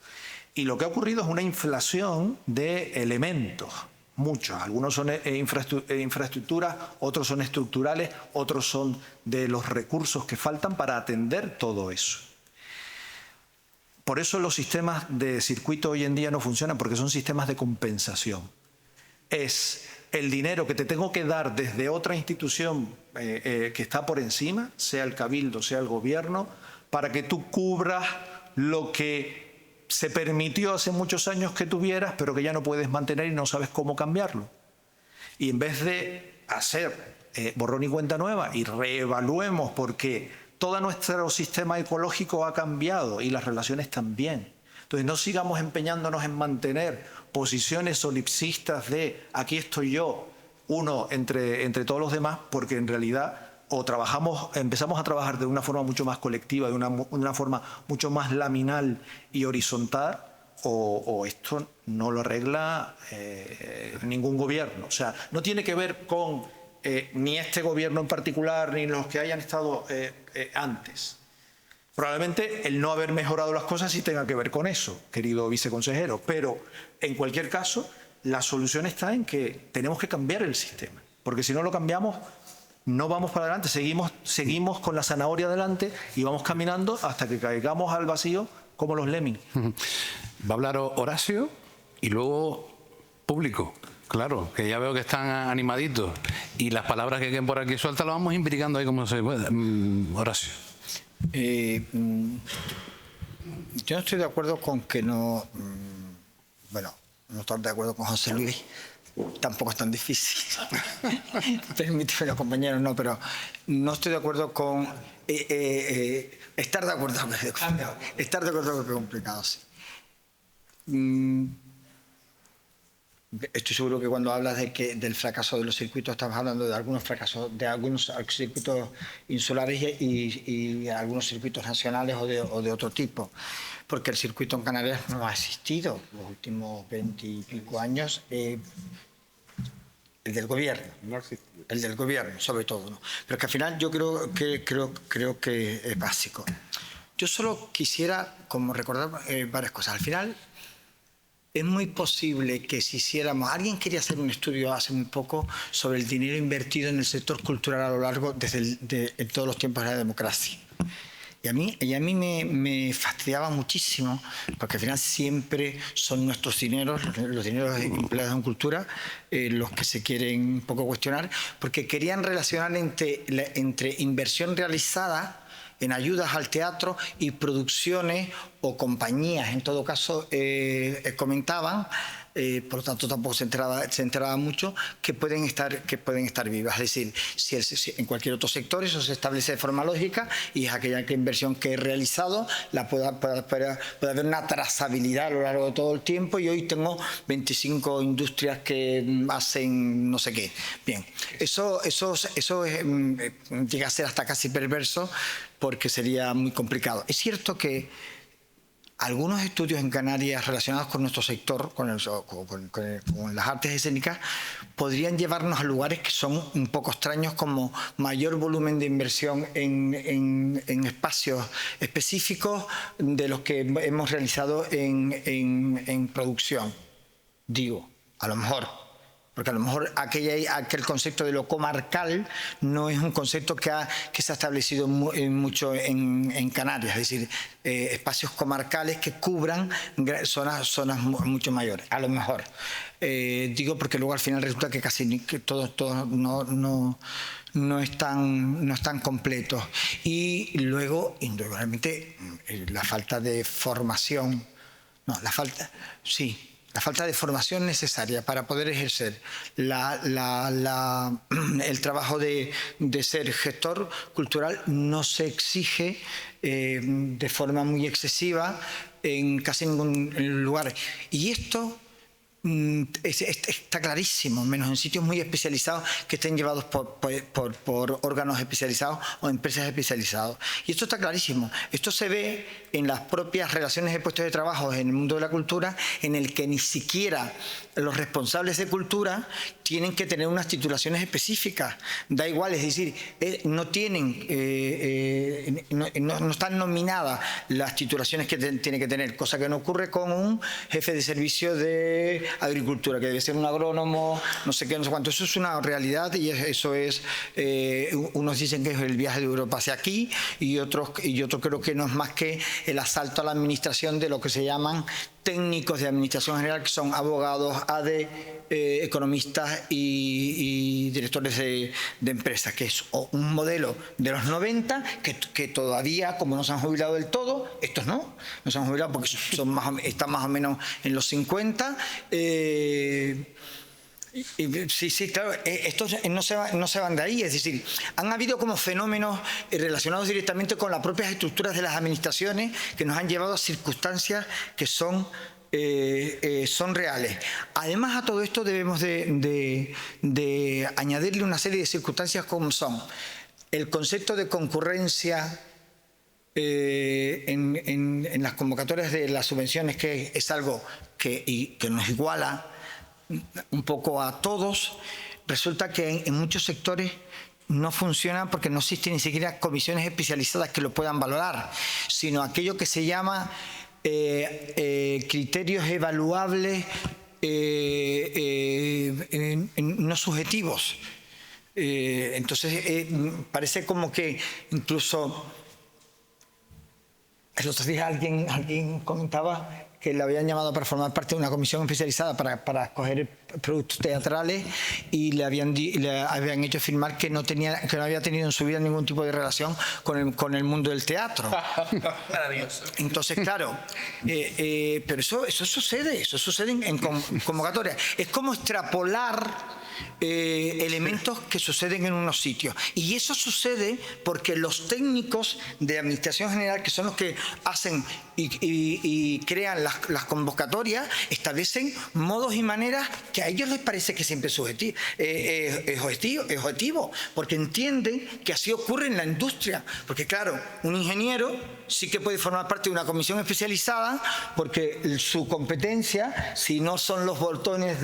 Y lo que ha ocurrido es una inflación de elementos, muchos. Algunos son infraestructuras, otros son estructurales, otros son de los recursos que faltan para atender todo eso. Por eso los sistemas de circuito hoy en día no funcionan, porque son sistemas de compensación. Es el dinero que te tengo que dar desde otra institución que está por encima, sea el cabildo, sea el gobierno, para que tú cubras lo que se permitió hace muchos años que tuvieras, pero que ya no puedes mantener y no sabes cómo cambiarlo. Y en vez de hacer borrón y cuenta nueva y reevaluemos, porque todo nuestro sistema ecológico ha cambiado y las relaciones también. Entonces no sigamos empeñándonos en mantener posiciones solipsistas de aquí estoy yo, uno entre todos los demás, porque en realidad empezamos a trabajar de una forma mucho más colectiva, de una forma mucho más laminal y horizontal, o esto no lo arregla ningún gobierno. O sea, no tiene que ver con ni este gobierno en particular, ni los que hayan estado antes. Probablemente el no haber mejorado las cosas sí tenga que ver con eso, querido viceconsejero, pero en cualquier caso la solución está en que tenemos que cambiar el sistema, porque si no lo cambiamos no vamos para adelante, seguimos con la zanahoria adelante y vamos caminando hasta que caigamos al vacío como los lemmings. Va a hablar Horacio y luego público. Claro, que ya veo que están animaditos y las palabras que queden por aquí sueltas las vamos implicando ahí como se puede. Horacio. Yo no estoy de acuerdo con que no... bueno, no estoy de acuerdo con José Luis. Tampoco es tan difícil. Permíteme, compañeros, no, pero no estoy de acuerdo con... estar de acuerdo con que estar de acuerdo con que es complicado, sí. Estoy seguro que cuando hablas del fracaso de los circuitos estamos hablando de algunos fracasos, de algunos circuitos insulares y algunos circuitos nacionales o de otro tipo, porque el circuito en Canarias no ha existido los últimos 20 y pico años, el del gobierno, el del gobierno sobre todo, ¿no? Pero que al final yo creo que es básico. Yo solo quisiera como recordar varias cosas. Al final es muy posible que si hiciéramos... Alguien quería hacer un estudio hace muy poco sobre el dinero invertido en el sector cultural a lo largo en todos los tiempos de la democracia. Y a mí me fastidiaba muchísimo, porque al final siempre son nuestros dineros, los dineros empleados en cultura, los que se quieren un poco cuestionar, porque querían relacionar entre inversión realizada en ayudas al teatro y producciones o compañías, en todo caso, comentaban, por lo tanto tampoco se enteraba mucho, que pueden estar vivas. Es decir, si en cualquier otro sector eso se establece de forma lógica y es aquella inversión que he realizado, puede haber una trazabilidad a lo largo de todo el tiempo, y hoy tengo 25 industrias que hacen no sé qué. Bien, eso llega a ser hasta casi perverso, porque sería muy complicado. Es cierto que algunos estudios en Canarias relacionados con nuestro sector, con las artes escénicas, podrían llevarnos a lugares que son un poco extraños, como mayor volumen de inversión en espacios específicos de los que hemos realizado en producción. Digo, a lo mejor. Porque a lo mejor aquel concepto de lo comarcal no es un concepto que se ha establecido mucho en Canarias, es decir, espacios comarcales que cubran zonas mucho mayores, a lo mejor. Digo porque luego al final resulta que casi todos no están completos. Y luego, indudablemente, la falta de formación, la falta de formación necesaria para poder ejercer el trabajo de ser gestor cultural no se exige de forma muy excesiva en casi ningún lugar. Y esto está clarísimo, menos en sitios muy especializados que estén llevados por órganos especializados o empresas especializadas. Y esto está clarísimo. Esto se ve en las propias relaciones de puestos de trabajo en el mundo de la cultura, en el que ni siquiera los responsables de cultura tienen que tener unas titulaciones específicas. Da igual, es decir, no están nominadas las titulaciones que tiene que tener, cosa que no ocurre con un jefe de servicio de agricultura, que debe ser un agrónomo, no sé qué, no sé cuánto. Eso es una realidad, y eso es, unos dicen que es el viaje de Europa hacia aquí, y otros creo que no es más que el asalto a la administración de lo que se llaman técnicos de administración general, que son abogados, ADE, economistas y directores de empresas, que es un modelo de los 90 que todavía, como no se han jubilado del todo, estos no se han jubilado porque están más o menos en los 50. Sí, claro, estos no se van de ahí, es decir, han habido como fenómenos relacionados directamente con las propias estructuras de las administraciones que nos han llevado a circunstancias que son reales. Además, a todo esto debemos de añadirle una serie de circunstancias como son el concepto de concurrencia en las convocatorias de las subvenciones, que es algo que nos iguala un poco a todos. Resulta que en muchos sectores no funciona porque no existen ni siquiera comisiones especializadas que lo puedan valorar, sino aquello que se llama criterios evaluables no subjetivos. Entonces parece como que incluso el otro día alguien comentaba que le habían llamado para formar parte de una comisión especializada para escoger productos teatrales y le habían hecho firmar que no había tenido en su vida ningún tipo de relación con el mundo del teatro. Maravilloso. Entonces, claro, pero eso sucede en convocatorias. Es como extrapolar elementos que suceden en unos sitios. Y eso sucede porque los técnicos de Administración General, que son los que hacen y crean las convocatorias, establecen modos y maneras que a ellos les parece que siempre es objetivo, porque entienden que así ocurre en la industria. Porque claro, un ingeniero sí que puede formar parte de una comisión especializada porque su competencia, si no son los botones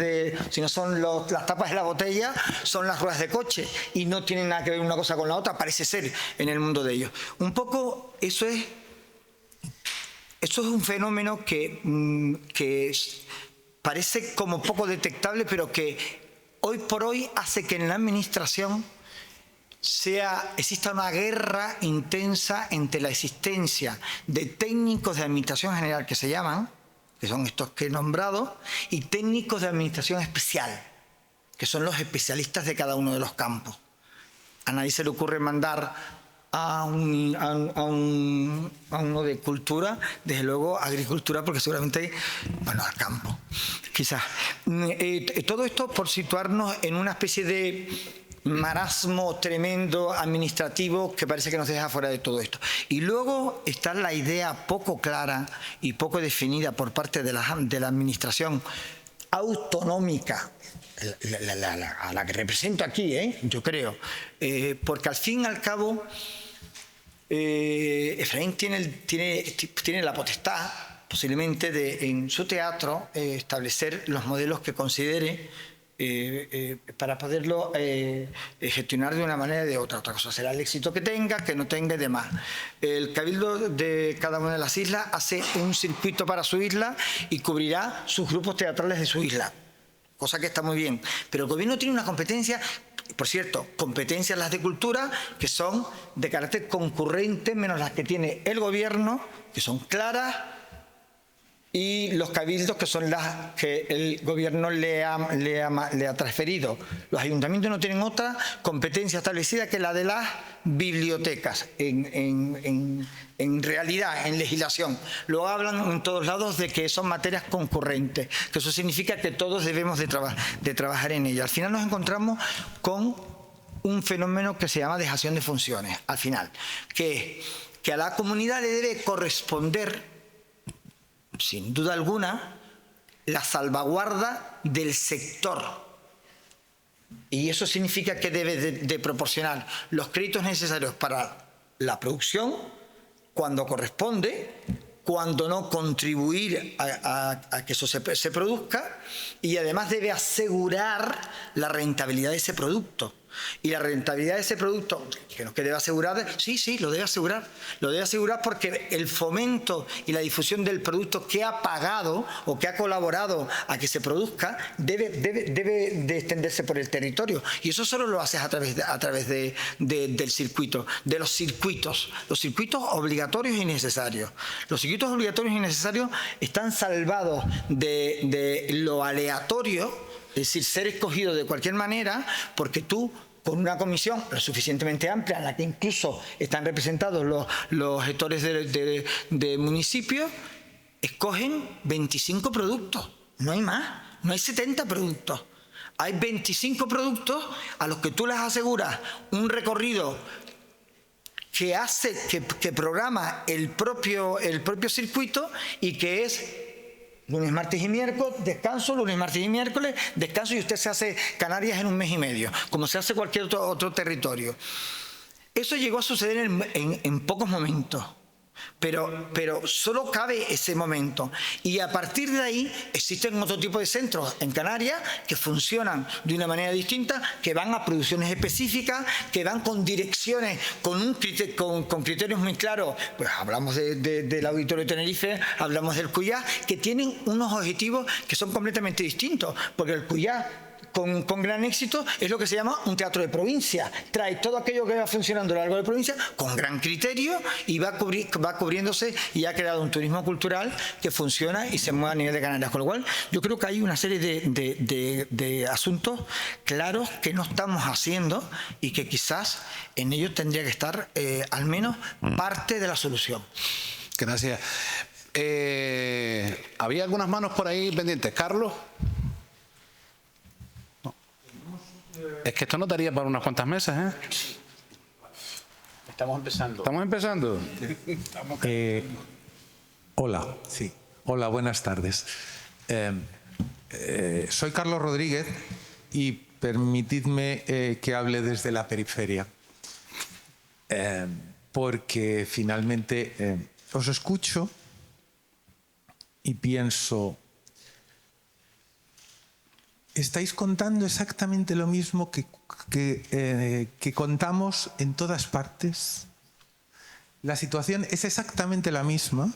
si no son las tapas de la botella, son las ruedas de coche, y no tienen nada que ver una cosa con la otra, parece ser, en el mundo de ellos. Un poco eso es un fenómeno que parece como poco detectable, pero que hoy por hoy hace que en la administración exista una guerra intensa entre la existencia de técnicos de administración general, que se llaman, que son estos que he nombrado, y técnicos de administración especial, que son los especialistas de cada uno de los campos. A nadie se le ocurre mandar a uno de cultura, desde luego agricultura, porque seguramente, bueno, al campo, quizás. Todo esto por situarnos en una especie de marasmo tremendo administrativo que parece que nos deja fuera de todo esto. Y luego está la idea poco clara y poco definida por parte de la administración autonómica, a la que represento aquí, yo creo, porque al fin y al cabo Efraín tiene la potestad posiblemente de en su teatro establecer los modelos que considere para poderlo gestionar de una manera o de otra. Otra cosa será el éxito que tenga, que no tenga y demás. El Cabildo de cada una de las islas hace un circuito para su isla y cubrirá sus grupos teatrales de su isla, cosa que está muy bien. Pero el gobierno tiene una competencia, por cierto, competencias las de cultura, que son de carácter concurrente, menos las que tiene el gobierno, que son claras, y los cabildos, que son las que el gobierno le ha transferido. Los ayuntamientos no tienen otra competencia establecida que la de las bibliotecas, en realidad, en legislación. Lo hablan en todos lados de que son materias concurrentes, que eso significa que todos debemos de trabajar en ellas. Al final nos encontramos con un fenómeno que se llama dejación de funciones, al final, que a la comunidad le debe corresponder, sin duda alguna, la salvaguarda del sector. Y eso significa que debe de proporcionar los créditos necesarios para la producción, cuando corresponde, cuando no, contribuir a que eso se produzca, y además debe asegurar la rentabilidad de ese producto. Y la rentabilidad de ese producto, que debe asegurar, sí, lo debe asegurar. Lo debe asegurar porque el fomento y la difusión del producto que ha pagado o que ha colaborado a que se produzca debe de extenderse por el territorio. Y eso solo lo haces a través del circuito, de los circuitos obligatorios y necesarios. Los circuitos obligatorios y necesarios están salvados de lo aleatorio, es decir, ser escogido de cualquier manera, porque tú, con una comisión lo suficientemente amplia, en la que incluso están representados los gestores de municipios, escogen 25 productos, no hay más, no hay 70 productos. Hay 25 productos a los que tú les aseguras un recorrido que programa el propio circuito, y que es lunes, martes y miércoles, descanso, lunes, martes y miércoles, descanso, y usted se hace Canarias en un mes y medio, como se hace cualquier otro territorio. Eso llegó a suceder en pocos momentos, Pero solo cabe ese momento. Y a partir de ahí existen otro tipo de centros en Canarias que funcionan de una manera distinta, que van a producciones específicas, que van con direcciones, con criterios muy claros. Pues hablamos del Auditorio de Tenerife, hablamos del Cuyá, que tienen unos objetivos que son completamente distintos, porque el Cuyá, con gran éxito, es lo que se llama un teatro de provincia. Trae todo aquello que va funcionando a lo largo de la provincia con gran criterio y va cubriéndose, y ha creado un turismo cultural que funciona y se mueve a nivel de Canarias. Con lo cual, yo creo que hay una serie de asuntos claros que no estamos haciendo y que quizás en ellos tendría que estar al menos parte de la solución. Gracias. Había algunas manos por ahí pendientes. Carlos. Es que esto no daría para unas cuantas mesas, ¿eh? Estamos empezando. ¿Estamos empezando? Hola, sí. Hola, buenas tardes. Soy Carlos Rodríguez y permitidme que hable desde la periferia. Porque finalmente os escucho y pienso... Estáis contando exactamente lo mismo que contamos en todas partes. La situación es exactamente la misma.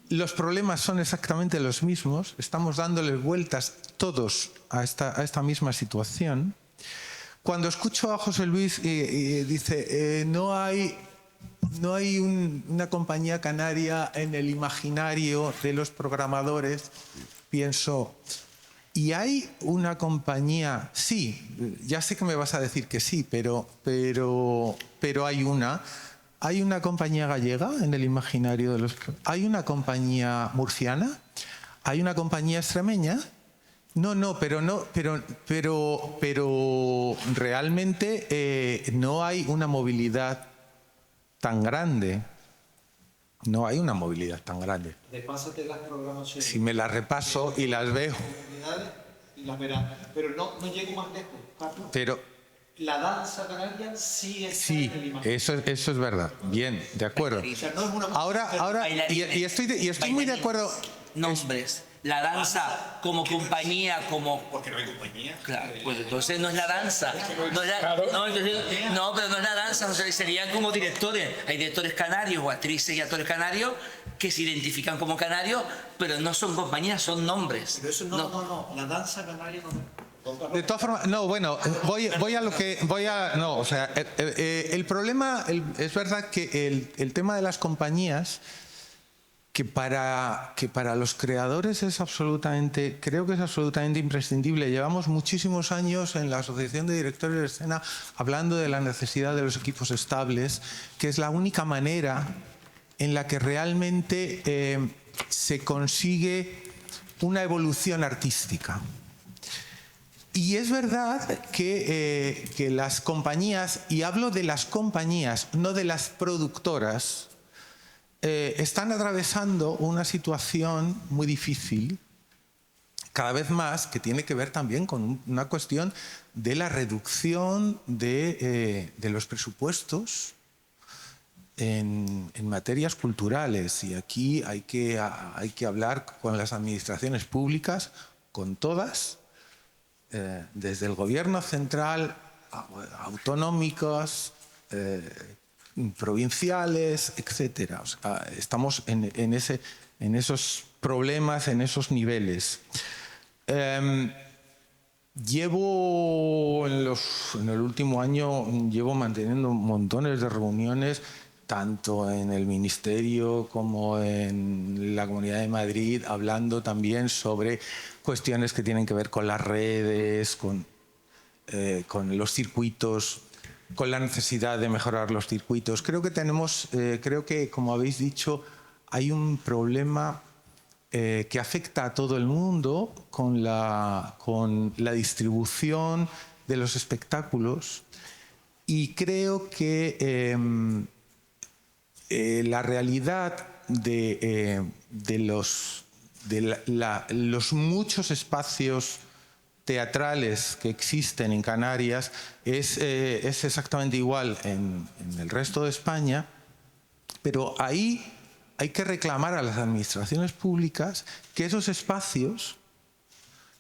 Los problemas son exactamente los mismos. Estamos dándoles vueltas todos a esta misma situación. Cuando escucho a José Luis y dice no hay una compañía canaria en el imaginario de los programadores, pienso... Y hay una compañía, sí, ya sé que me vas a decir que sí, pero hay una compañía gallega en el imaginario de los... ¿Hay una compañía murciana? ¿Hay una compañía extremeña? Pero realmente no hay una movilidad tan grande. No hay una movilidad tan grande. Repásate las programaciones. Si me las repaso y las veo. Y las verás. Pero no llego más lejos, Carlos. Pero la danza canaria sí está sí, en el imaginario. eso es verdad. Bien, de acuerdo. O sea, no es una... Ahora y estoy muy de acuerdo. Nombres. La danza como compañía, como... Porque no hay compañía. Claro, pues entonces no es la danza. No, pero no es la danza, o sea, serían como directores. Hay directores canarios o actrices y actores canarios que se identifican como canarios, pero no son compañías, son nombres. Pero eso no. La danza canaria no... De todas formas, no, bueno, voy a lo que... No, o sea, el problema, es verdad que el tema de las compañías... Que para los creadores creo que es absolutamente imprescindible. Llevamos muchísimos años en la Asociación de Directores de Escena hablando de la necesidad de los equipos estables, que es la única manera en la que realmente se consigue una evolución artística. Y es verdad que las compañías, y hablo de las compañías, no de las productoras, están atravesando una situación muy difícil, cada vez más, que tiene que ver también con una cuestión de la reducción de los presupuestos en materias culturales. Y aquí hay que hablar con las administraciones públicas, con todas, desde el gobierno central, autonómicos, provinciales, etcétera. O sea, estamos en esos problemas, en esos niveles. Llevo en el último año manteniendo montones de reuniones, tanto en el Ministerio como en la Comunidad de Madrid, hablando también sobre cuestiones que tienen que ver con las redes, con los circuitos, con la necesidad de mejorar los circuitos. Creo que, como habéis dicho, hay un problema que afecta a todo el mundo con la distribución de los espectáculos, y creo que la realidad de los muchos espacios teatrales que existen en Canarias es exactamente igual en el resto de España, Pero ahí hay que reclamar a las administraciones públicas que esos espacios,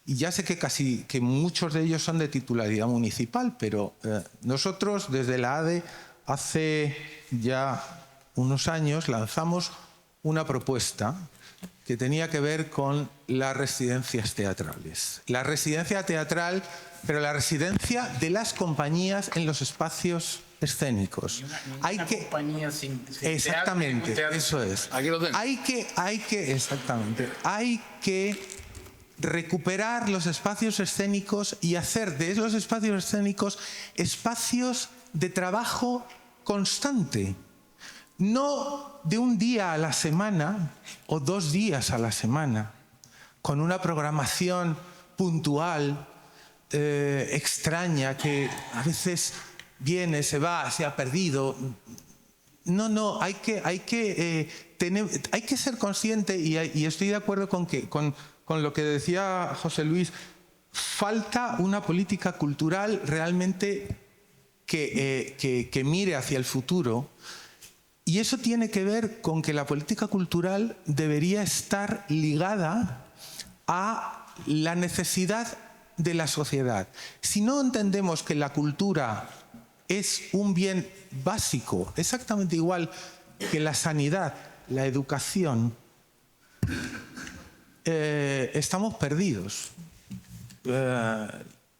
y ya sé que muchos de ellos son de titularidad municipal, pero nosotros desde la ADE hace ya unos años lanzamos una propuesta que tenía que ver con las residencias teatrales. La residencia teatral, pero la residencia de las compañías en los espacios escénicos. Hay que compañía sin exactamente, teatro, eso es. Aquí lo tengo. Hay que recuperar los espacios escénicos y hacer de esos espacios escénicos espacios de trabajo constante. No de un día a la semana o 2 días a la semana, con una programación puntual, extraña, que a veces viene, se va, se ha perdido. No, hay que ser consciente, y estoy de acuerdo con lo que decía José Luis. Falta una política cultural realmente que mire hacia el futuro. Y eso tiene que ver con que la política cultural debería estar ligada a la necesidad de la sociedad. Si no entendemos que la cultura es un bien básico, exactamente igual que la sanidad, la educación, estamos perdidos.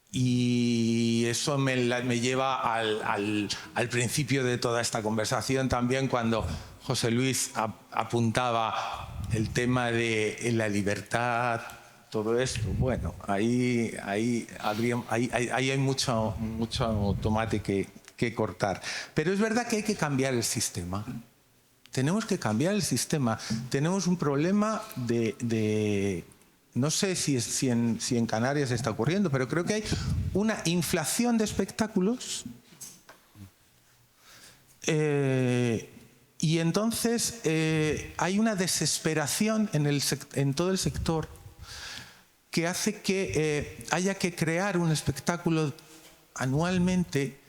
Y eso me lleva al principio de toda esta conversación también, cuando José Luis apuntaba el tema de la libertad, todo esto. Bueno, ahí hay mucho tomate que cortar. Pero es verdad que hay que cambiar el sistema. Tenemos que cambiar el sistema. Tenemos un problema de no sé si en Canarias está ocurriendo, pero creo que hay una inflación de espectáculos, y entonces hay una desesperación en todo el sector que hace que haya que crear un espectáculo anualmente,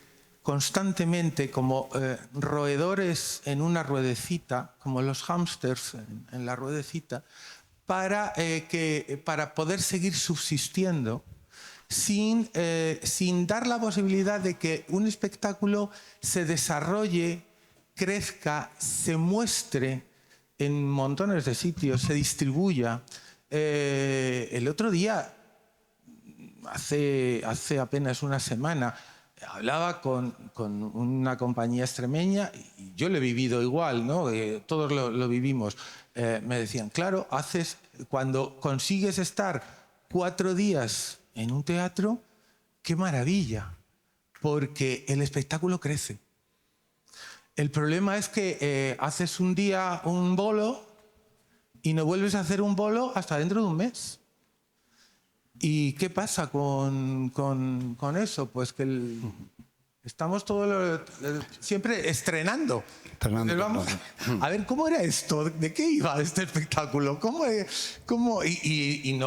constantemente, como roedores en una ruedecita, como los hámsters en la ruedecita, para poder seguir subsistiendo sin dar la posibilidad de que un espectáculo se desarrolle, crezca, se muestre en montones de sitios, se distribuya. El otro día, hace apenas una semana, hablaba con una compañía extremeña, y yo lo he vivido igual, ¿no? Todos lo vivimos. Me decían, claro, cuando consigues estar 4 días en un teatro, qué maravilla, porque el espectáculo crece. El problema es que haces un día un bolo y no vuelves a hacer un bolo hasta dentro de un mes. ¿Y qué pasa con eso? Pues que estamos siempre estrenando. Vamos a ver, ¿cómo era esto? ¿De qué iba este espectáculo? Y no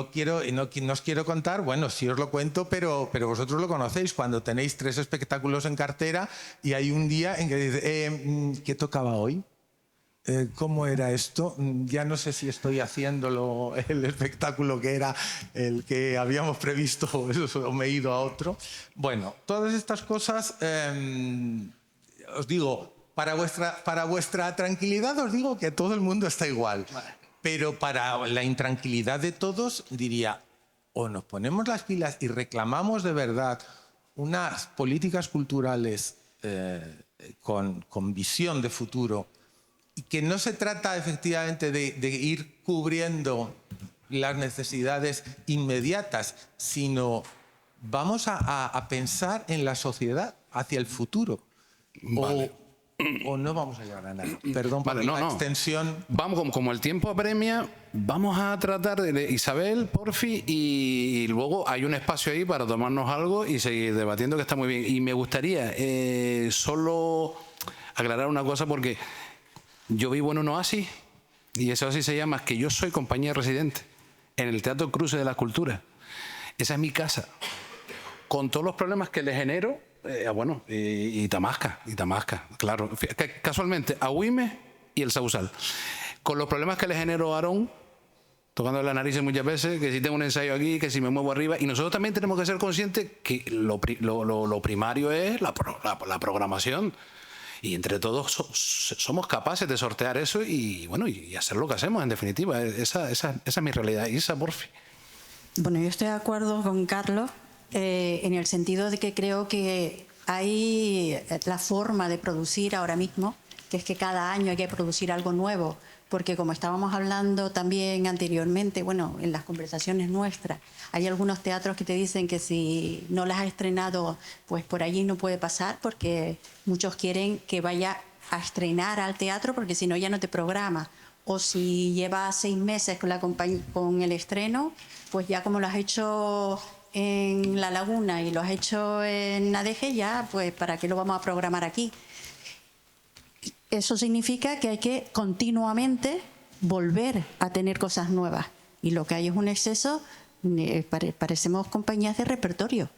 os quiero contar, bueno, sí os lo cuento, pero vosotros lo conocéis, cuando tenéis 3 espectáculos en cartera y hay un día en que dices, ¿qué tocaba hoy? ¿Cómo era esto? Ya no sé si estoy haciéndolo el espectáculo que era el que habíamos previsto o me he ido a otro. Bueno, todas estas cosas, os digo, para vuestra tranquilidad os digo que todo el mundo está igual. Pero para la intranquilidad de todos diría, o nos ponemos las pilas y reclamamos de verdad unas políticas culturales con visión de futuro, y que no se trata efectivamente de ir cubriendo las necesidades inmediatas, sino vamos a pensar en la sociedad hacia el futuro. Vale. O no vamos a llegar a nada. Perdón por la extensión. Vamos, como el tiempo apremia, vamos a tratar de Isabel, porfi, y luego hay un espacio ahí para tomarnos algo y seguir debatiendo, que está muy bien. Y me gustaría solo aclarar una cosa, porque yo vivo en un oasis, y ese oasis se llama que yo soy compañía residente en el Teatro Cruce de la Cultura. Esa es mi casa, con todos los problemas que le genero. Y Tamasca, claro. Casualmente, Agüime y el sausal. Con los problemas que le generó a Aarón, tocando la nariz muchas veces, que si tengo un ensayo aquí, que si me muevo arriba. Y nosotros también tenemos que ser conscientes que lo primario es la programación. Y entre todos somos capaces de sortear eso y bueno, y hacer lo que hacemos, en definitiva. Esa es mi realidad. Isa, porfi. Bueno, yo estoy de acuerdo con Carlos en el sentido de que creo que hay la forma de producir ahora mismo, que es que cada año hay que producir algo nuevo, porque como estábamos hablando también anteriormente, bueno, en las conversaciones nuestras, hay algunos teatros que te dicen que si no las has estrenado, pues por allí no puede pasar, porque muchos quieren que vaya a estrenar al teatro, porque si no ya no te programa. O si llevas 6 meses con el estreno, pues ya como lo has hecho en La Laguna y lo has hecho en ADG, ya, pues ¿para qué lo vamos a programar aquí? Eso significa que hay que continuamente volver a tener cosas nuevas. Y lo que hay es un exceso, parecemos compañías de repertorio,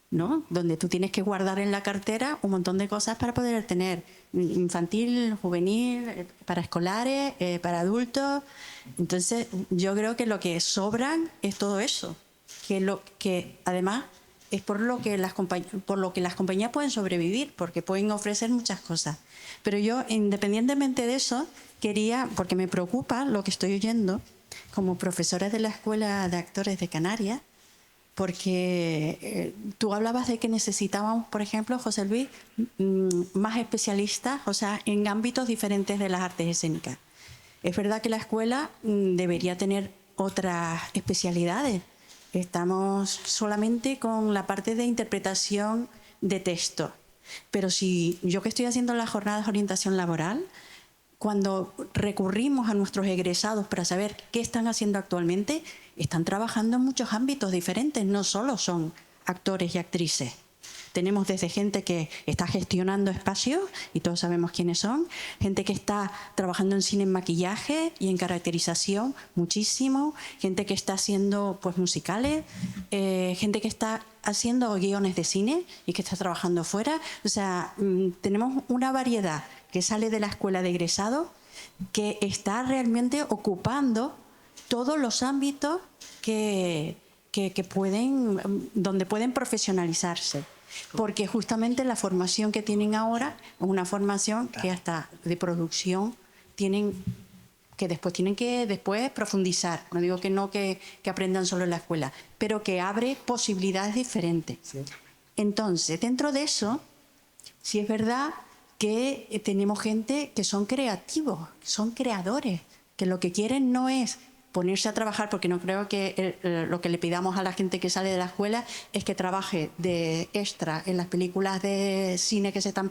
¿no? Donde tú tienes que guardar en la cartera un montón de cosas para poder tener infantil, juvenil, para escolares, para adultos. Entonces, yo creo que lo que sobran es todo eso, que además es por lo que las compañías pueden sobrevivir, porque pueden ofrecer muchas cosas. Pero yo, independientemente de eso, quería, porque me preocupa lo que estoy oyendo, como profesora de la Escuela de Actores de Canarias, porque tú hablabas de que necesitábamos, por ejemplo, José Luis, más especialistas, o sea, en ámbitos diferentes de las artes escénicas. Es verdad que la escuela debería tener otras especialidades. Estamos solamente con la parte de interpretación de texto. Pero si yo que estoy haciendo las jornadas de orientación laboral, cuando recurrimos a nuestros egresados para saber qué están haciendo actualmente, están trabajando en muchos ámbitos diferentes, no solo son actores y actrices. Tenemos desde gente que está gestionando espacios, y todos sabemos quiénes son, gente que está trabajando en cine, en maquillaje y en caracterización, muchísimo, gente que está haciendo pues musicales, gente que está haciendo guiones de cine y que está trabajando fuera. O sea, tenemos una variedad que sale de la escuela de egresados que está realmente ocupando todos los ámbitos donde pueden profesionalizarse. Porque justamente la formación que tienen ahora es una formación que hasta de producción tienen que profundizar. No digo que aprendan solo en la escuela, pero que abre posibilidades diferentes. Sí. Entonces, dentro de eso, sí es verdad que tenemos gente que son creativos, son creadores, que lo que quieren no es ponerse a trabajar, porque no creo que lo que le pidamos a la gente que sale de la escuela es que trabaje de extra en las películas de cine que se están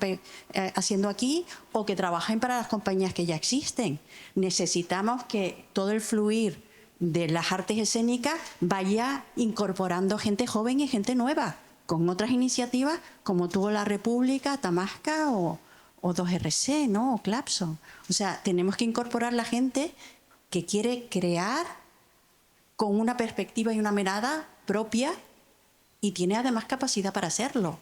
haciendo aquí, o que trabajen para las compañías que ya existen. Necesitamos que todo el fluir de las artes escénicas vaya incorporando gente joven y gente nueva, con otras iniciativas como tuvo la República, Tamasca o 2RC, ¿no? O Clapson. O sea, tenemos que incorporar la gente que quiere crear con una perspectiva y una mirada propia y tiene además capacidad para hacerlo.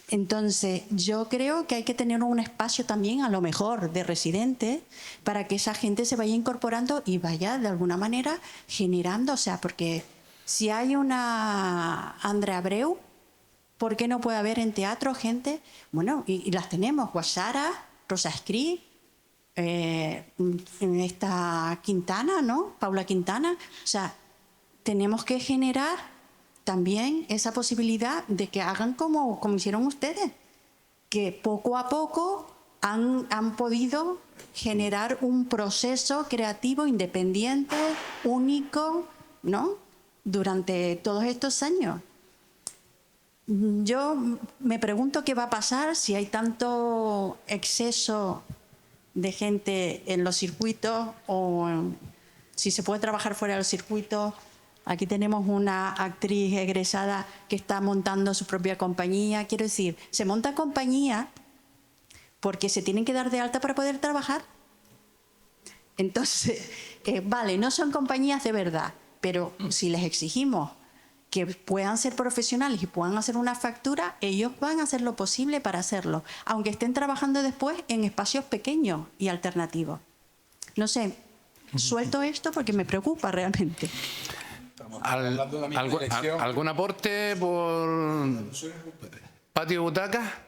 Entonces, yo creo que hay que tener un espacio también, a lo mejor, de residentes, para que esa gente se vaya incorporando y vaya, de alguna manera, generando. O sea, porque si hay una Andrea Abreu, ¿por qué no puede haber en teatro gente? Bueno, y las tenemos, Guasara, Rosa Escrí, esta Quintana, ¿no? Paula Quintana. O sea, tenemos que generar también esa posibilidad de que hagan como hicieron ustedes, que poco a poco han podido generar un proceso creativo independiente, único, ¿no? Durante todos estos años. Yo me pregunto qué va a pasar si hay tanto exceso de gente en los circuitos, o si se puede trabajar fuera de los circuitos. Aquí tenemos una actriz egresada que está montando su propia compañía. Quiero decir, se monta compañía porque se tienen que dar de alta para poder trabajar. Entonces, vale, no son compañías de verdad, pero si les exigimos que puedan ser profesionales y puedan hacer una factura, ellos van a hacer lo posible para hacerlo, aunque estén trabajando después en espacios pequeños y alternativos. No sé, suelto esto porque me preocupa realmente. ¿Algún aporte por Patio Butaca?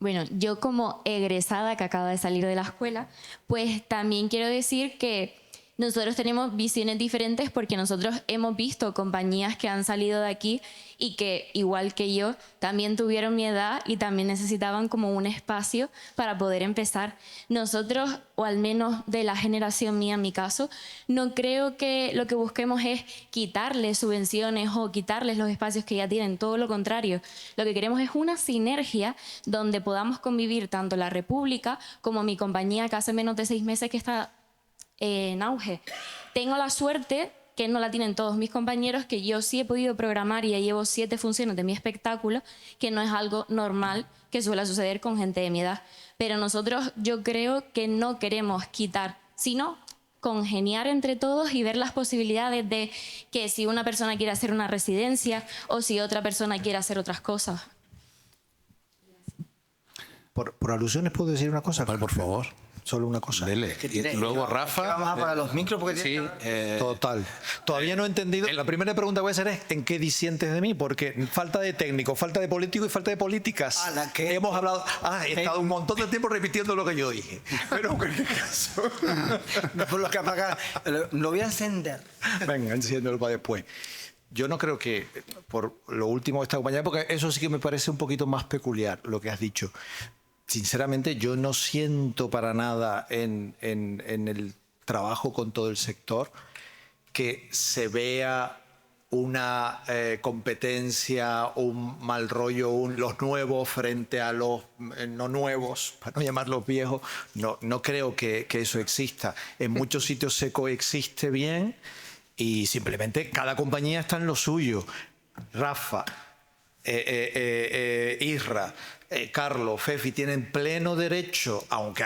Bueno, yo como egresada que acaba de salir de la escuela, pues también quiero decir que nosotros tenemos visiones diferentes porque nosotros hemos visto compañías que han salido de aquí y que, igual que yo, también tuvieron mi edad y también necesitaban como un espacio para poder empezar. Nosotros, o al menos de la generación mía en mi caso, no creo que lo que busquemos es quitarles subvenciones o quitarles los espacios que ya tienen, todo lo contrario. Lo que queremos es una sinergia donde podamos convivir tanto la República como mi compañía que hace menos de 6 meses que está en auge. Tengo la suerte, que no la tienen todos mis compañeros, que yo sí he podido programar y ya llevo 7 funciones de mi espectáculo, que no es algo normal que suele suceder con gente de mi edad. Pero nosotros, yo creo que no queremos quitar, sino congeniar entre todos y ver las posibilidades de que si una persona quiere hacer una residencia o si otra persona quiere hacer otras cosas. Por alusiones puedo decir una cosa. Vale, por favor. Solo una cosa. Dele. Y luego Rafa. Vamos a apagar los micros porque Sí, Total. Todavía no he entendido. La primera pregunta que voy a hacer es ¿en qué disientes de mí? Porque falta de técnico, falta de político y falta de políticas. Hemos hablado. He estado un montón de tiempo repitiendo lo que yo dije. Pero en cualquier caso. por lo que apagar. Lo voy a encender. Venga, enciéndelo para después. Yo no creo que, por lo último de esta compañía, porque eso sí que me parece un poquito más peculiar lo que has dicho. Sinceramente, yo no siento para nada en el trabajo con todo el sector que se vea una competencia, un mal rollo, los nuevos frente a los no nuevos, para no llamarlos viejos. No creo que eso exista. En muchos sitios se coexiste bien y simplemente cada compañía está en lo suyo. Rafa, Isra, Carlos, Fefi tienen pleno derecho, aunque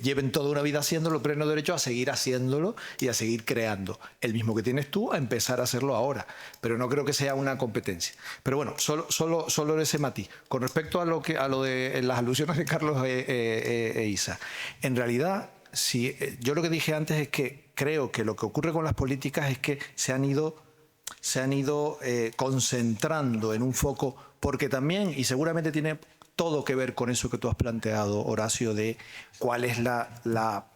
lleven toda una vida haciéndolo, pleno derecho a seguir haciéndolo y a seguir creando. El mismo que tienes tú a empezar a hacerlo ahora. Pero no creo que sea una competencia. Pero bueno, solo ese matiz. Con respecto a lo de las alusiones de Carlos e Isa. En realidad, yo lo que dije antes es que creo que lo que ocurre con las políticas es que se han ido concentrando en un foco, porque también, y seguramente tiene todo que ver con eso que tú has planteado, Horacio, de cuál es la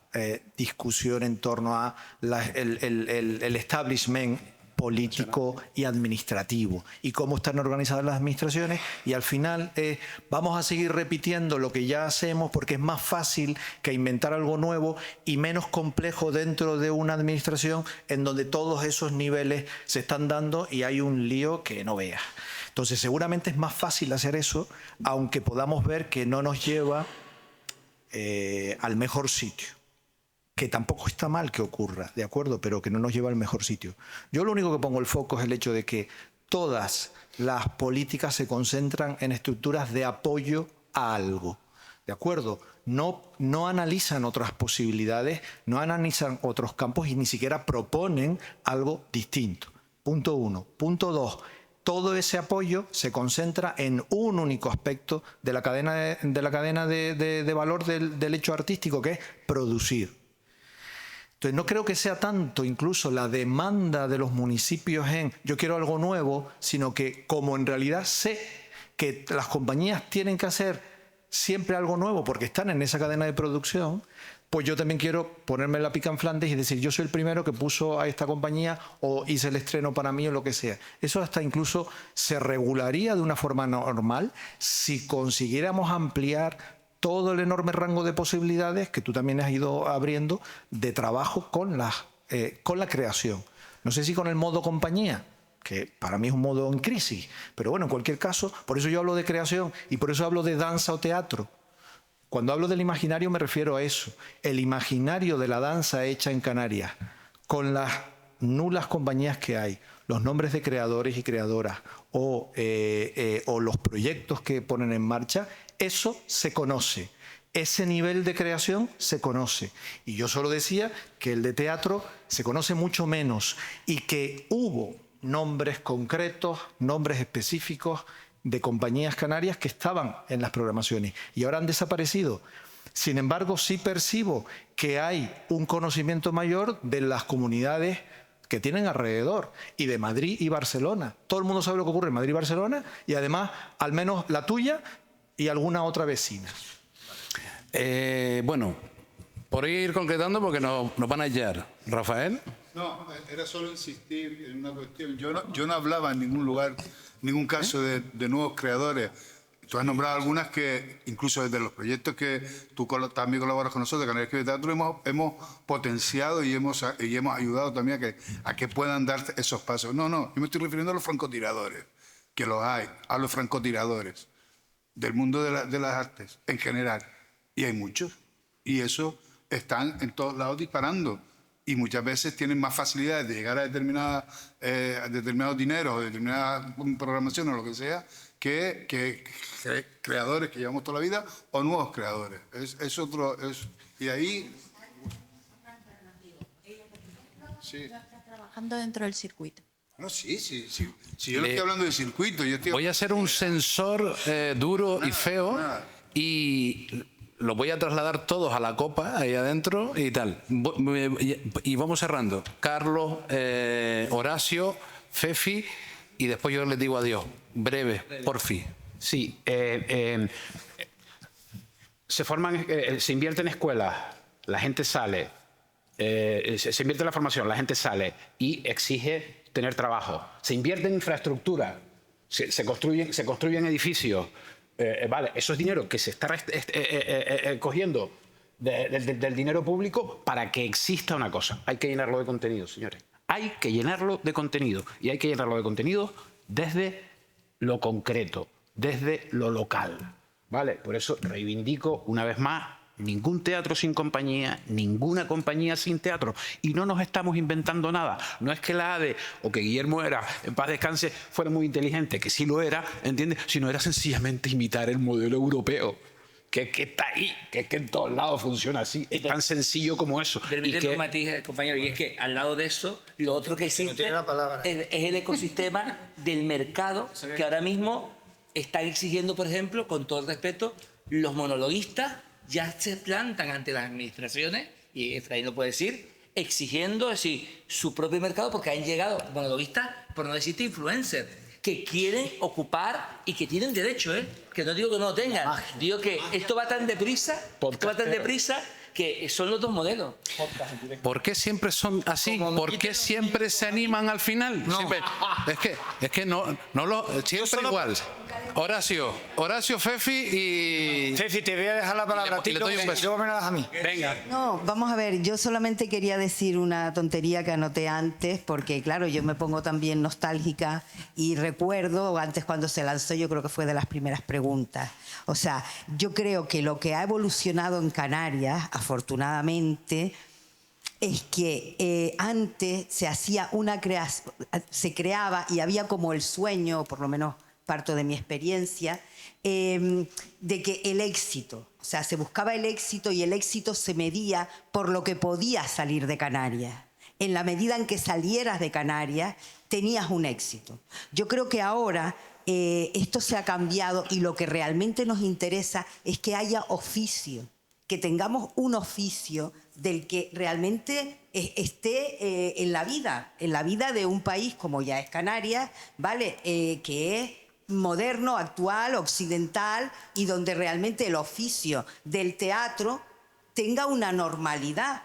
discusión en torno a el establishment político y administrativo y cómo están organizadas las administraciones, y al final vamos a seguir repitiendo lo que ya hacemos porque es más fácil que inventar algo nuevo y menos complejo dentro de una administración en donde todos esos niveles se están dando y hay un lío que no veas. Entonces seguramente es más fácil hacer eso, aunque podamos ver que no nos lleva al mejor sitio. Que tampoco está mal que ocurra, ¿de acuerdo? Pero que no nos lleva al mejor sitio. Yo lo único que pongo el foco es el hecho de que todas las políticas se concentran en estructuras de apoyo a algo, ¿de acuerdo? No analizan otras posibilidades, no analizan otros campos y ni siquiera proponen algo distinto. Punto 1. Punto 2. Todo ese apoyo se concentra en un único aspecto de la cadena de valor del hecho artístico, que es producir. Entonces no creo que sea tanto incluso la demanda de los municipios en yo quiero algo nuevo, sino que como en realidad sé que las compañías tienen que hacer siempre algo nuevo porque están en esa cadena de producción, pues yo también quiero ponerme la pica en Flandes y decir yo soy el primero que puso a esta compañía o hice el estreno para mí o lo que sea. Eso hasta incluso se regularía de una forma normal si consiguiéramos ampliar todo el enorme rango de posibilidades que tú también has ido abriendo de trabajo con la creación. No sé si con el modo compañía, que para mí es un modo en crisis, pero bueno, en cualquier caso, por eso yo hablo de creación y por eso hablo de danza o teatro. Cuando hablo del imaginario me refiero a eso, el imaginario de la danza hecha en Canarias, con las nulas compañías que hay, los nombres de creadores y creadoras o los proyectos que ponen en marcha, eso se conoce ese nivel de creación se conoce. Y yo solo decía que el de teatro se conoce mucho menos y que hubo nombres concretos, nombres específicos de compañías canarias que estaban en las programaciones y ahora han desaparecido. Sin embargo, sí percibo que hay un conocimiento mayor de las comunidades que tienen alrededor, y de Madrid y Barcelona. Todo el mundo sabe lo que ocurre en Madrid y Barcelona, y además, al menos la tuya y alguna otra vecina. Bueno, por ir concretando, porque nos van a hallar. Rafael. No, era solo insistir en una cuestión. Yo no hablaba en ningún lugar, ningún caso de nuevos creadores. Tú has nombrado algunas que, incluso desde los proyectos que tú también colaboras con nosotros, Canarias Escribe Teatro, hemos potenciado y hemos ayudado también a que puedan dar esos pasos. No, yo me estoy refiriendo a los francotiradores, que los hay, a los francotiradores del mundo de las artes en general. Y hay muchos. Y eso están en todos lados disparando. Y muchas veces tienen más facilidades de llegar a determinados dineros, o determinadas programaciones o lo que sea, que creadores que llevamos toda la vida o nuevos creadores. Es otro... y ahí... Sí. Trabajando dentro del circuito. No, sí. Yo no estoy hablando de circuito. Voy a hacer un sensor duro y feo y lo voy a trasladar todos a la copa ahí adentro y tal. Y vamos cerrando. Carlos, Horacio, Fefi, y después yo les digo adiós. Breve, porfi. Sí. Se invierte en escuelas, la gente sale. Se invierte en la formación, la gente sale y exige tener trabajo. Se invierte en infraestructura, se construyen edificios. Vale, eso es dinero que se está cogiendo del dinero público para que exista una cosa. Hay que llenarlo de contenido, señores. Hay que llenarlo de contenido. Y hay que llenarlo de contenido desde lo concreto, desde lo local. ¿Vale? Por eso reivindico una vez más: ningún teatro sin compañía, ninguna compañía sin teatro. Y no nos estamos inventando nada. No es que la ADE o que Guillermo Era, en paz descanse, fuera muy inteligente, que sí lo era, ¿entiendes? Sino era sencillamente imitar el modelo europeo, que está ahí, que en todos lados funciona así. Es tan sencillo como eso. Permíteme un matiz, compañero, y es que al lado de eso, lo otro que existe es el ecosistema del mercado que ahora mismo están exigiendo, por ejemplo, con todo el respeto, los monologuistas ya se plantan ante las administraciones, y Efraín lo puede decir, exigiendo su propio mercado, porque han llegado monologuistas, por no decirte influencers, que quieren ocupar y que tienen derecho, que no digo que no lo tengan, digo que esto va tan deprisa, que son los dos modelos. ¿Por qué siempre son así? ¿Por qué siempre se animan al final? No. Siempre, es que no siempre igual. Horacio, Fefi y... Fefi, te voy a dejar la palabra a ti, luego me la das a mí. Venga. No, vamos a ver, yo solamente quería decir una tontería que anoté antes, porque claro, yo me pongo también nostálgica y recuerdo, antes cuando se lanzó, yo creo que fue de las primeras preguntas. O sea, yo creo que lo que ha evolucionado en Canarias, afortunadamente, es que antes se hacía se creaba y había como el sueño, por lo menos parto de mi experiencia, de que el éxito, o sea, se buscaba el éxito y el éxito se medía por lo que podía salir de Canarias. En la medida en que salieras de Canarias, tenías un éxito. Yo creo que ahora esto se ha cambiado y lo que realmente nos interesa es que haya oficio, que tengamos un oficio del que realmente esté en la vida de un país como ya es Canarias, ¿vale? Que es moderno, actual, occidental, y donde realmente el oficio del teatro tenga una normalidad.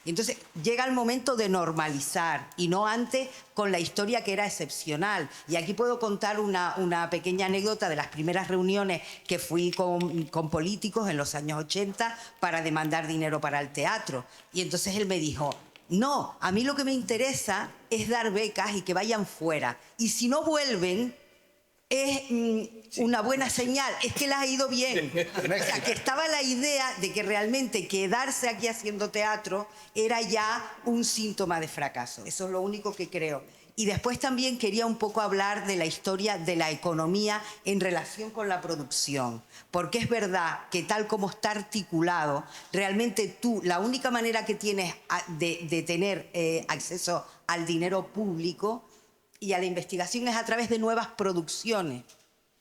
Entonces llega el momento de normalizar y no antes con la historia que era excepcional. Y aquí puedo contar una pequeña anécdota de las primeras reuniones que fui con políticos en los años 80 para demandar dinero para el teatro. Y entonces él me dijo: no, a mí lo que me interesa es dar becas y que vayan fuera. Y si no vuelven, es una buena señal, es que les ha ido bien. O sea, que estaba la idea de que realmente quedarse aquí haciendo teatro era ya un síntoma de fracaso. Eso es lo único que creo. Y después también quería un poco hablar de la historia de la economía en relación con la producción. Porque es verdad que tal como está articulado, realmente tú, la única manera que tienes de tener acceso al dinero público y a la investigación es a través de nuevas producciones.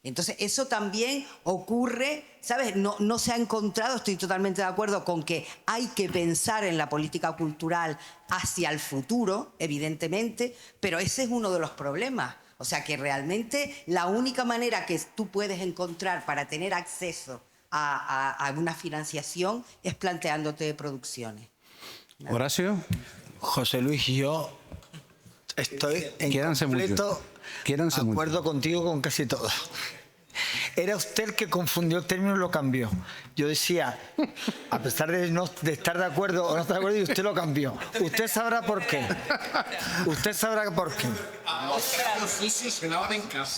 Entonces, eso también ocurre, ¿sabes? No se ha encontrado, estoy totalmente de acuerdo con que hay que pensar en la política cultural hacia el futuro, evidentemente, pero ese es uno de los problemas. O sea, que realmente la única manera que tú puedes encontrar para tener acceso a una financiación es planteándote producciones. Horacio. José Luis, yo estoy en completo acuerdo contigo con casi todo. Era usted el que confundió el término y lo cambió. Yo decía, a pesar de estar de acuerdo o no estar de acuerdo, y usted lo cambió. Usted sabrá por qué. Usted sabrá por qué.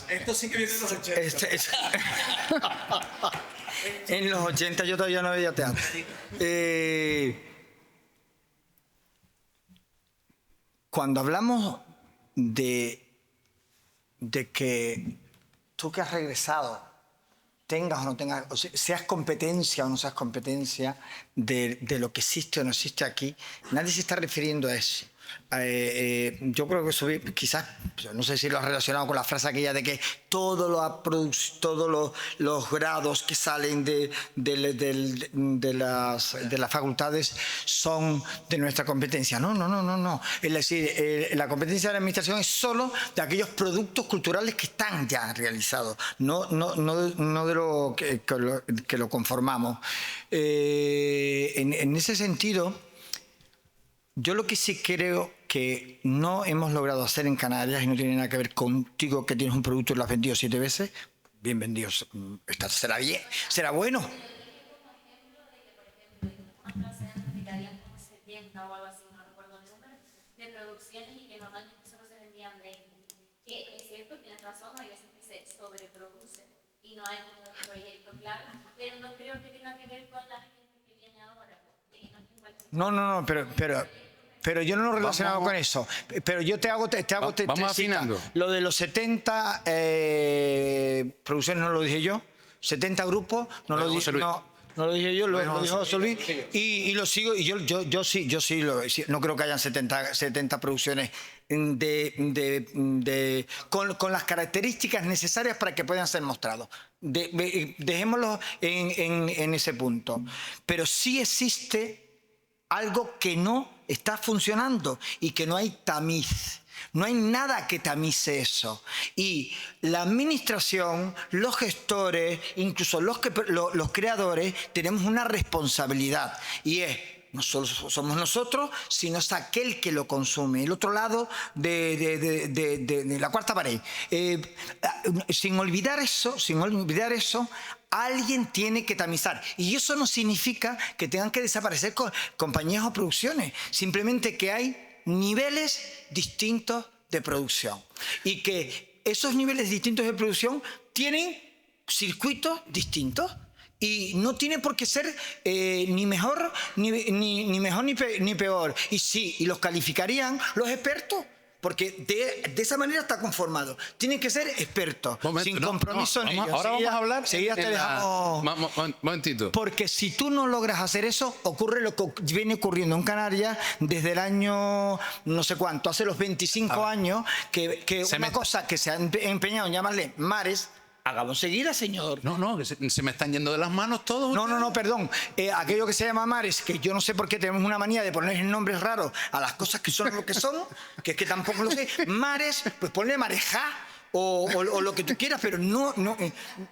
Esto sí que viene de los 80. En los 80 yo todavía no veía teatro. Cuando hablamos de que tú que has regresado, tengas o no tengas, o sea, seas competencia o no seas competencia de lo que existe o no existe aquí, nadie se está refiriendo a eso. Yo creo que eso quizás, no sé si lo has relacionado con la frase aquella de que todos los grados que salen de las facultades son de nuestra competencia. No. Es decir, la competencia de la administración es solo de aquellos productos culturales que están ya realizados, no de lo que lo conformamos. En ese sentido, yo lo que sí creo que no hemos logrado hacer en Canarias, y no tiene nada que ver contigo que tienes un producto y lo has vendido 7 veces, bien vendido, será bien, será bueno. De producciones y que normalmente solo se vendían 20. Que es cierto, tienes razón, hay veces que se sobreproduce y no hay un proyecto claro, pero no creo que tenga que ver con la gente que viene ahora. No, pero yo no lo he relacionado con eso. Pero yo te hago vamos afinando. Lo de los 70 producciones no lo dije yo, 70 grupos no lo dije yo. No lo dije yo, lo dijo José Luis, y lo sigo, y yo sí, no creo que hayan 70 producciones con las características necesarias para que puedan ser mostrados. Dejémoslo en ese punto. Pero sí existe algo que no está funcionando y que no hay tamiz. No hay nada que tamice eso. Y la administración, los gestores, incluso los creadores, tenemos una responsabilidad. Y es, no solo somos nosotros, sino es aquel que lo consume. El otro lado de la cuarta pared. Sin olvidar eso, alguien tiene que tamizar. Y eso no significa que tengan que desaparecer compañías o producciones. Simplemente que hay niveles distintos de producción. Y que esos niveles distintos de producción tienen circuitos distintos. Y no tiene por qué ser ni mejor ni peor. Y sí, y los calificarían los expertos. Porque de esa manera está conformado. Tienen que ser expertos, sin compromiso en ello. Ahora vamos a hablar. Momentito. Porque si tú no logras hacer eso, ocurre lo que viene ocurriendo en Canarias desde el año no sé cuánto, hace los 25 años, que una cosa que se ha empeñado en llamarle mares. Hagamos seguida, señor. No, que se me están yendo de las manos todos. No, perdón. Aquello que se llama mares, que yo no sé por qué tenemos una manía de poner nombres raros a las cosas que son lo que son, que es que tampoco lo sé. Mares, pues ponle marejá o lo que tú quieras, pero no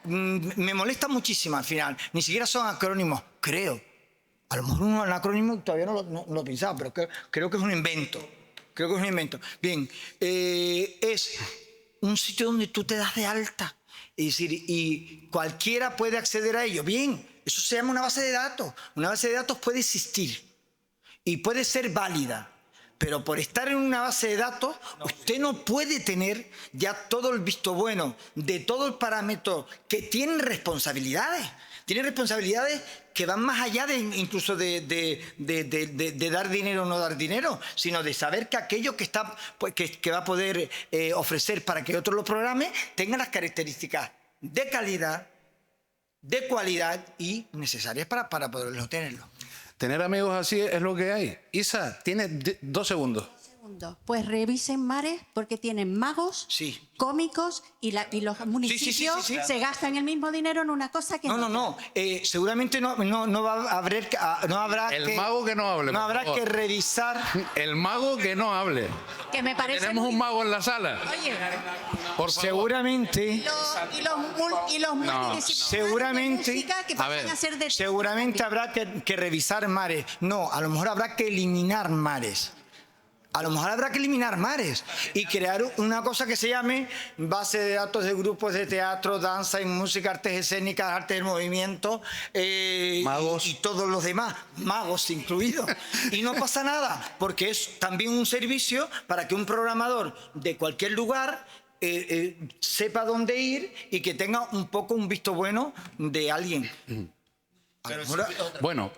me molesta muchísimo al final. Ni siquiera son acrónimos, creo. A lo mejor un acrónimo todavía no lo pensaba, pero creo que es un invento. Bien, es un sitio donde tú te das de alta. Es decir, y cualquiera puede acceder a ello. Bien, eso se llama una base de datos. Una base de datos puede existir y puede ser válida. Pero por estar en una base de datos, usted no puede tener ya todo el visto bueno de todo el parámetro que tienen responsabilidades. tiene responsabilidades que van más allá de incluso de dar dinero o no dar dinero, sino de saber que aquello que está, pues, que va a poder ofrecer para que otro lo programe tenga las características de calidad, de cualidad y necesarias para poderlo tenerlo. Tener amigos así es lo que hay. Isa, tienes 2 segundos. Pues revisen Mares porque tienen magos, cómicos y los municipios se gastan el mismo dinero en una cosa que seguramente no habrá el mago que no hable. No habrá que revisar. El mago que no hable. Que me parece. Tenemos un mago en la sala. Oye, por seguramente. Y los municipios seguramente. Que pasan a ser de seguramente habrá que revisar Mares. No, a lo mejor habrá que eliminar Mares. A lo mejor habrá que eliminar Mares y crear una cosa que se llame base de datos de grupos de teatro, danza y música, artes escénicas, artes del movimiento, magos y todos los demás, magos incluidos. Y no pasa nada, porque es también un servicio para que un programador de cualquier lugar sepa dónde ir y que tenga un poco un visto bueno de alguien. Bueno,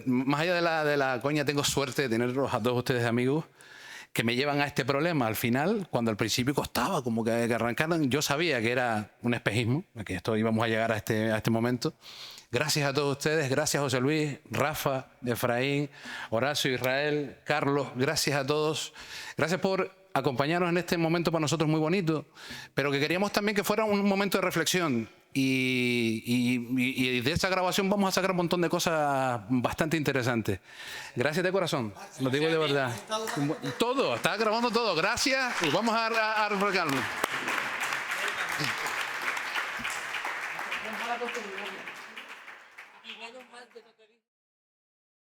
más allá de la coña, tengo suerte de tenerlos a todos ustedes amigos que me llevan a este problema. Al final, cuando al principio costaba como que arrancaran, yo sabía que era un espejismo, que esto íbamos a llegar a este momento. Gracias a todos ustedes, gracias José Luis, Rafa, Efraín, Horacio, Israel, Carlos, gracias a todos. Gracias por acompañarnos en este momento para nosotros muy bonito, pero que queríamos también que fuera un momento de reflexión. Y de esta grabación vamos a sacar un montón de cosas bastante interesantes. Gracias de corazón, lo digo de verdad. Todo, está grabando todo. Gracias y vamos a refrescarlo.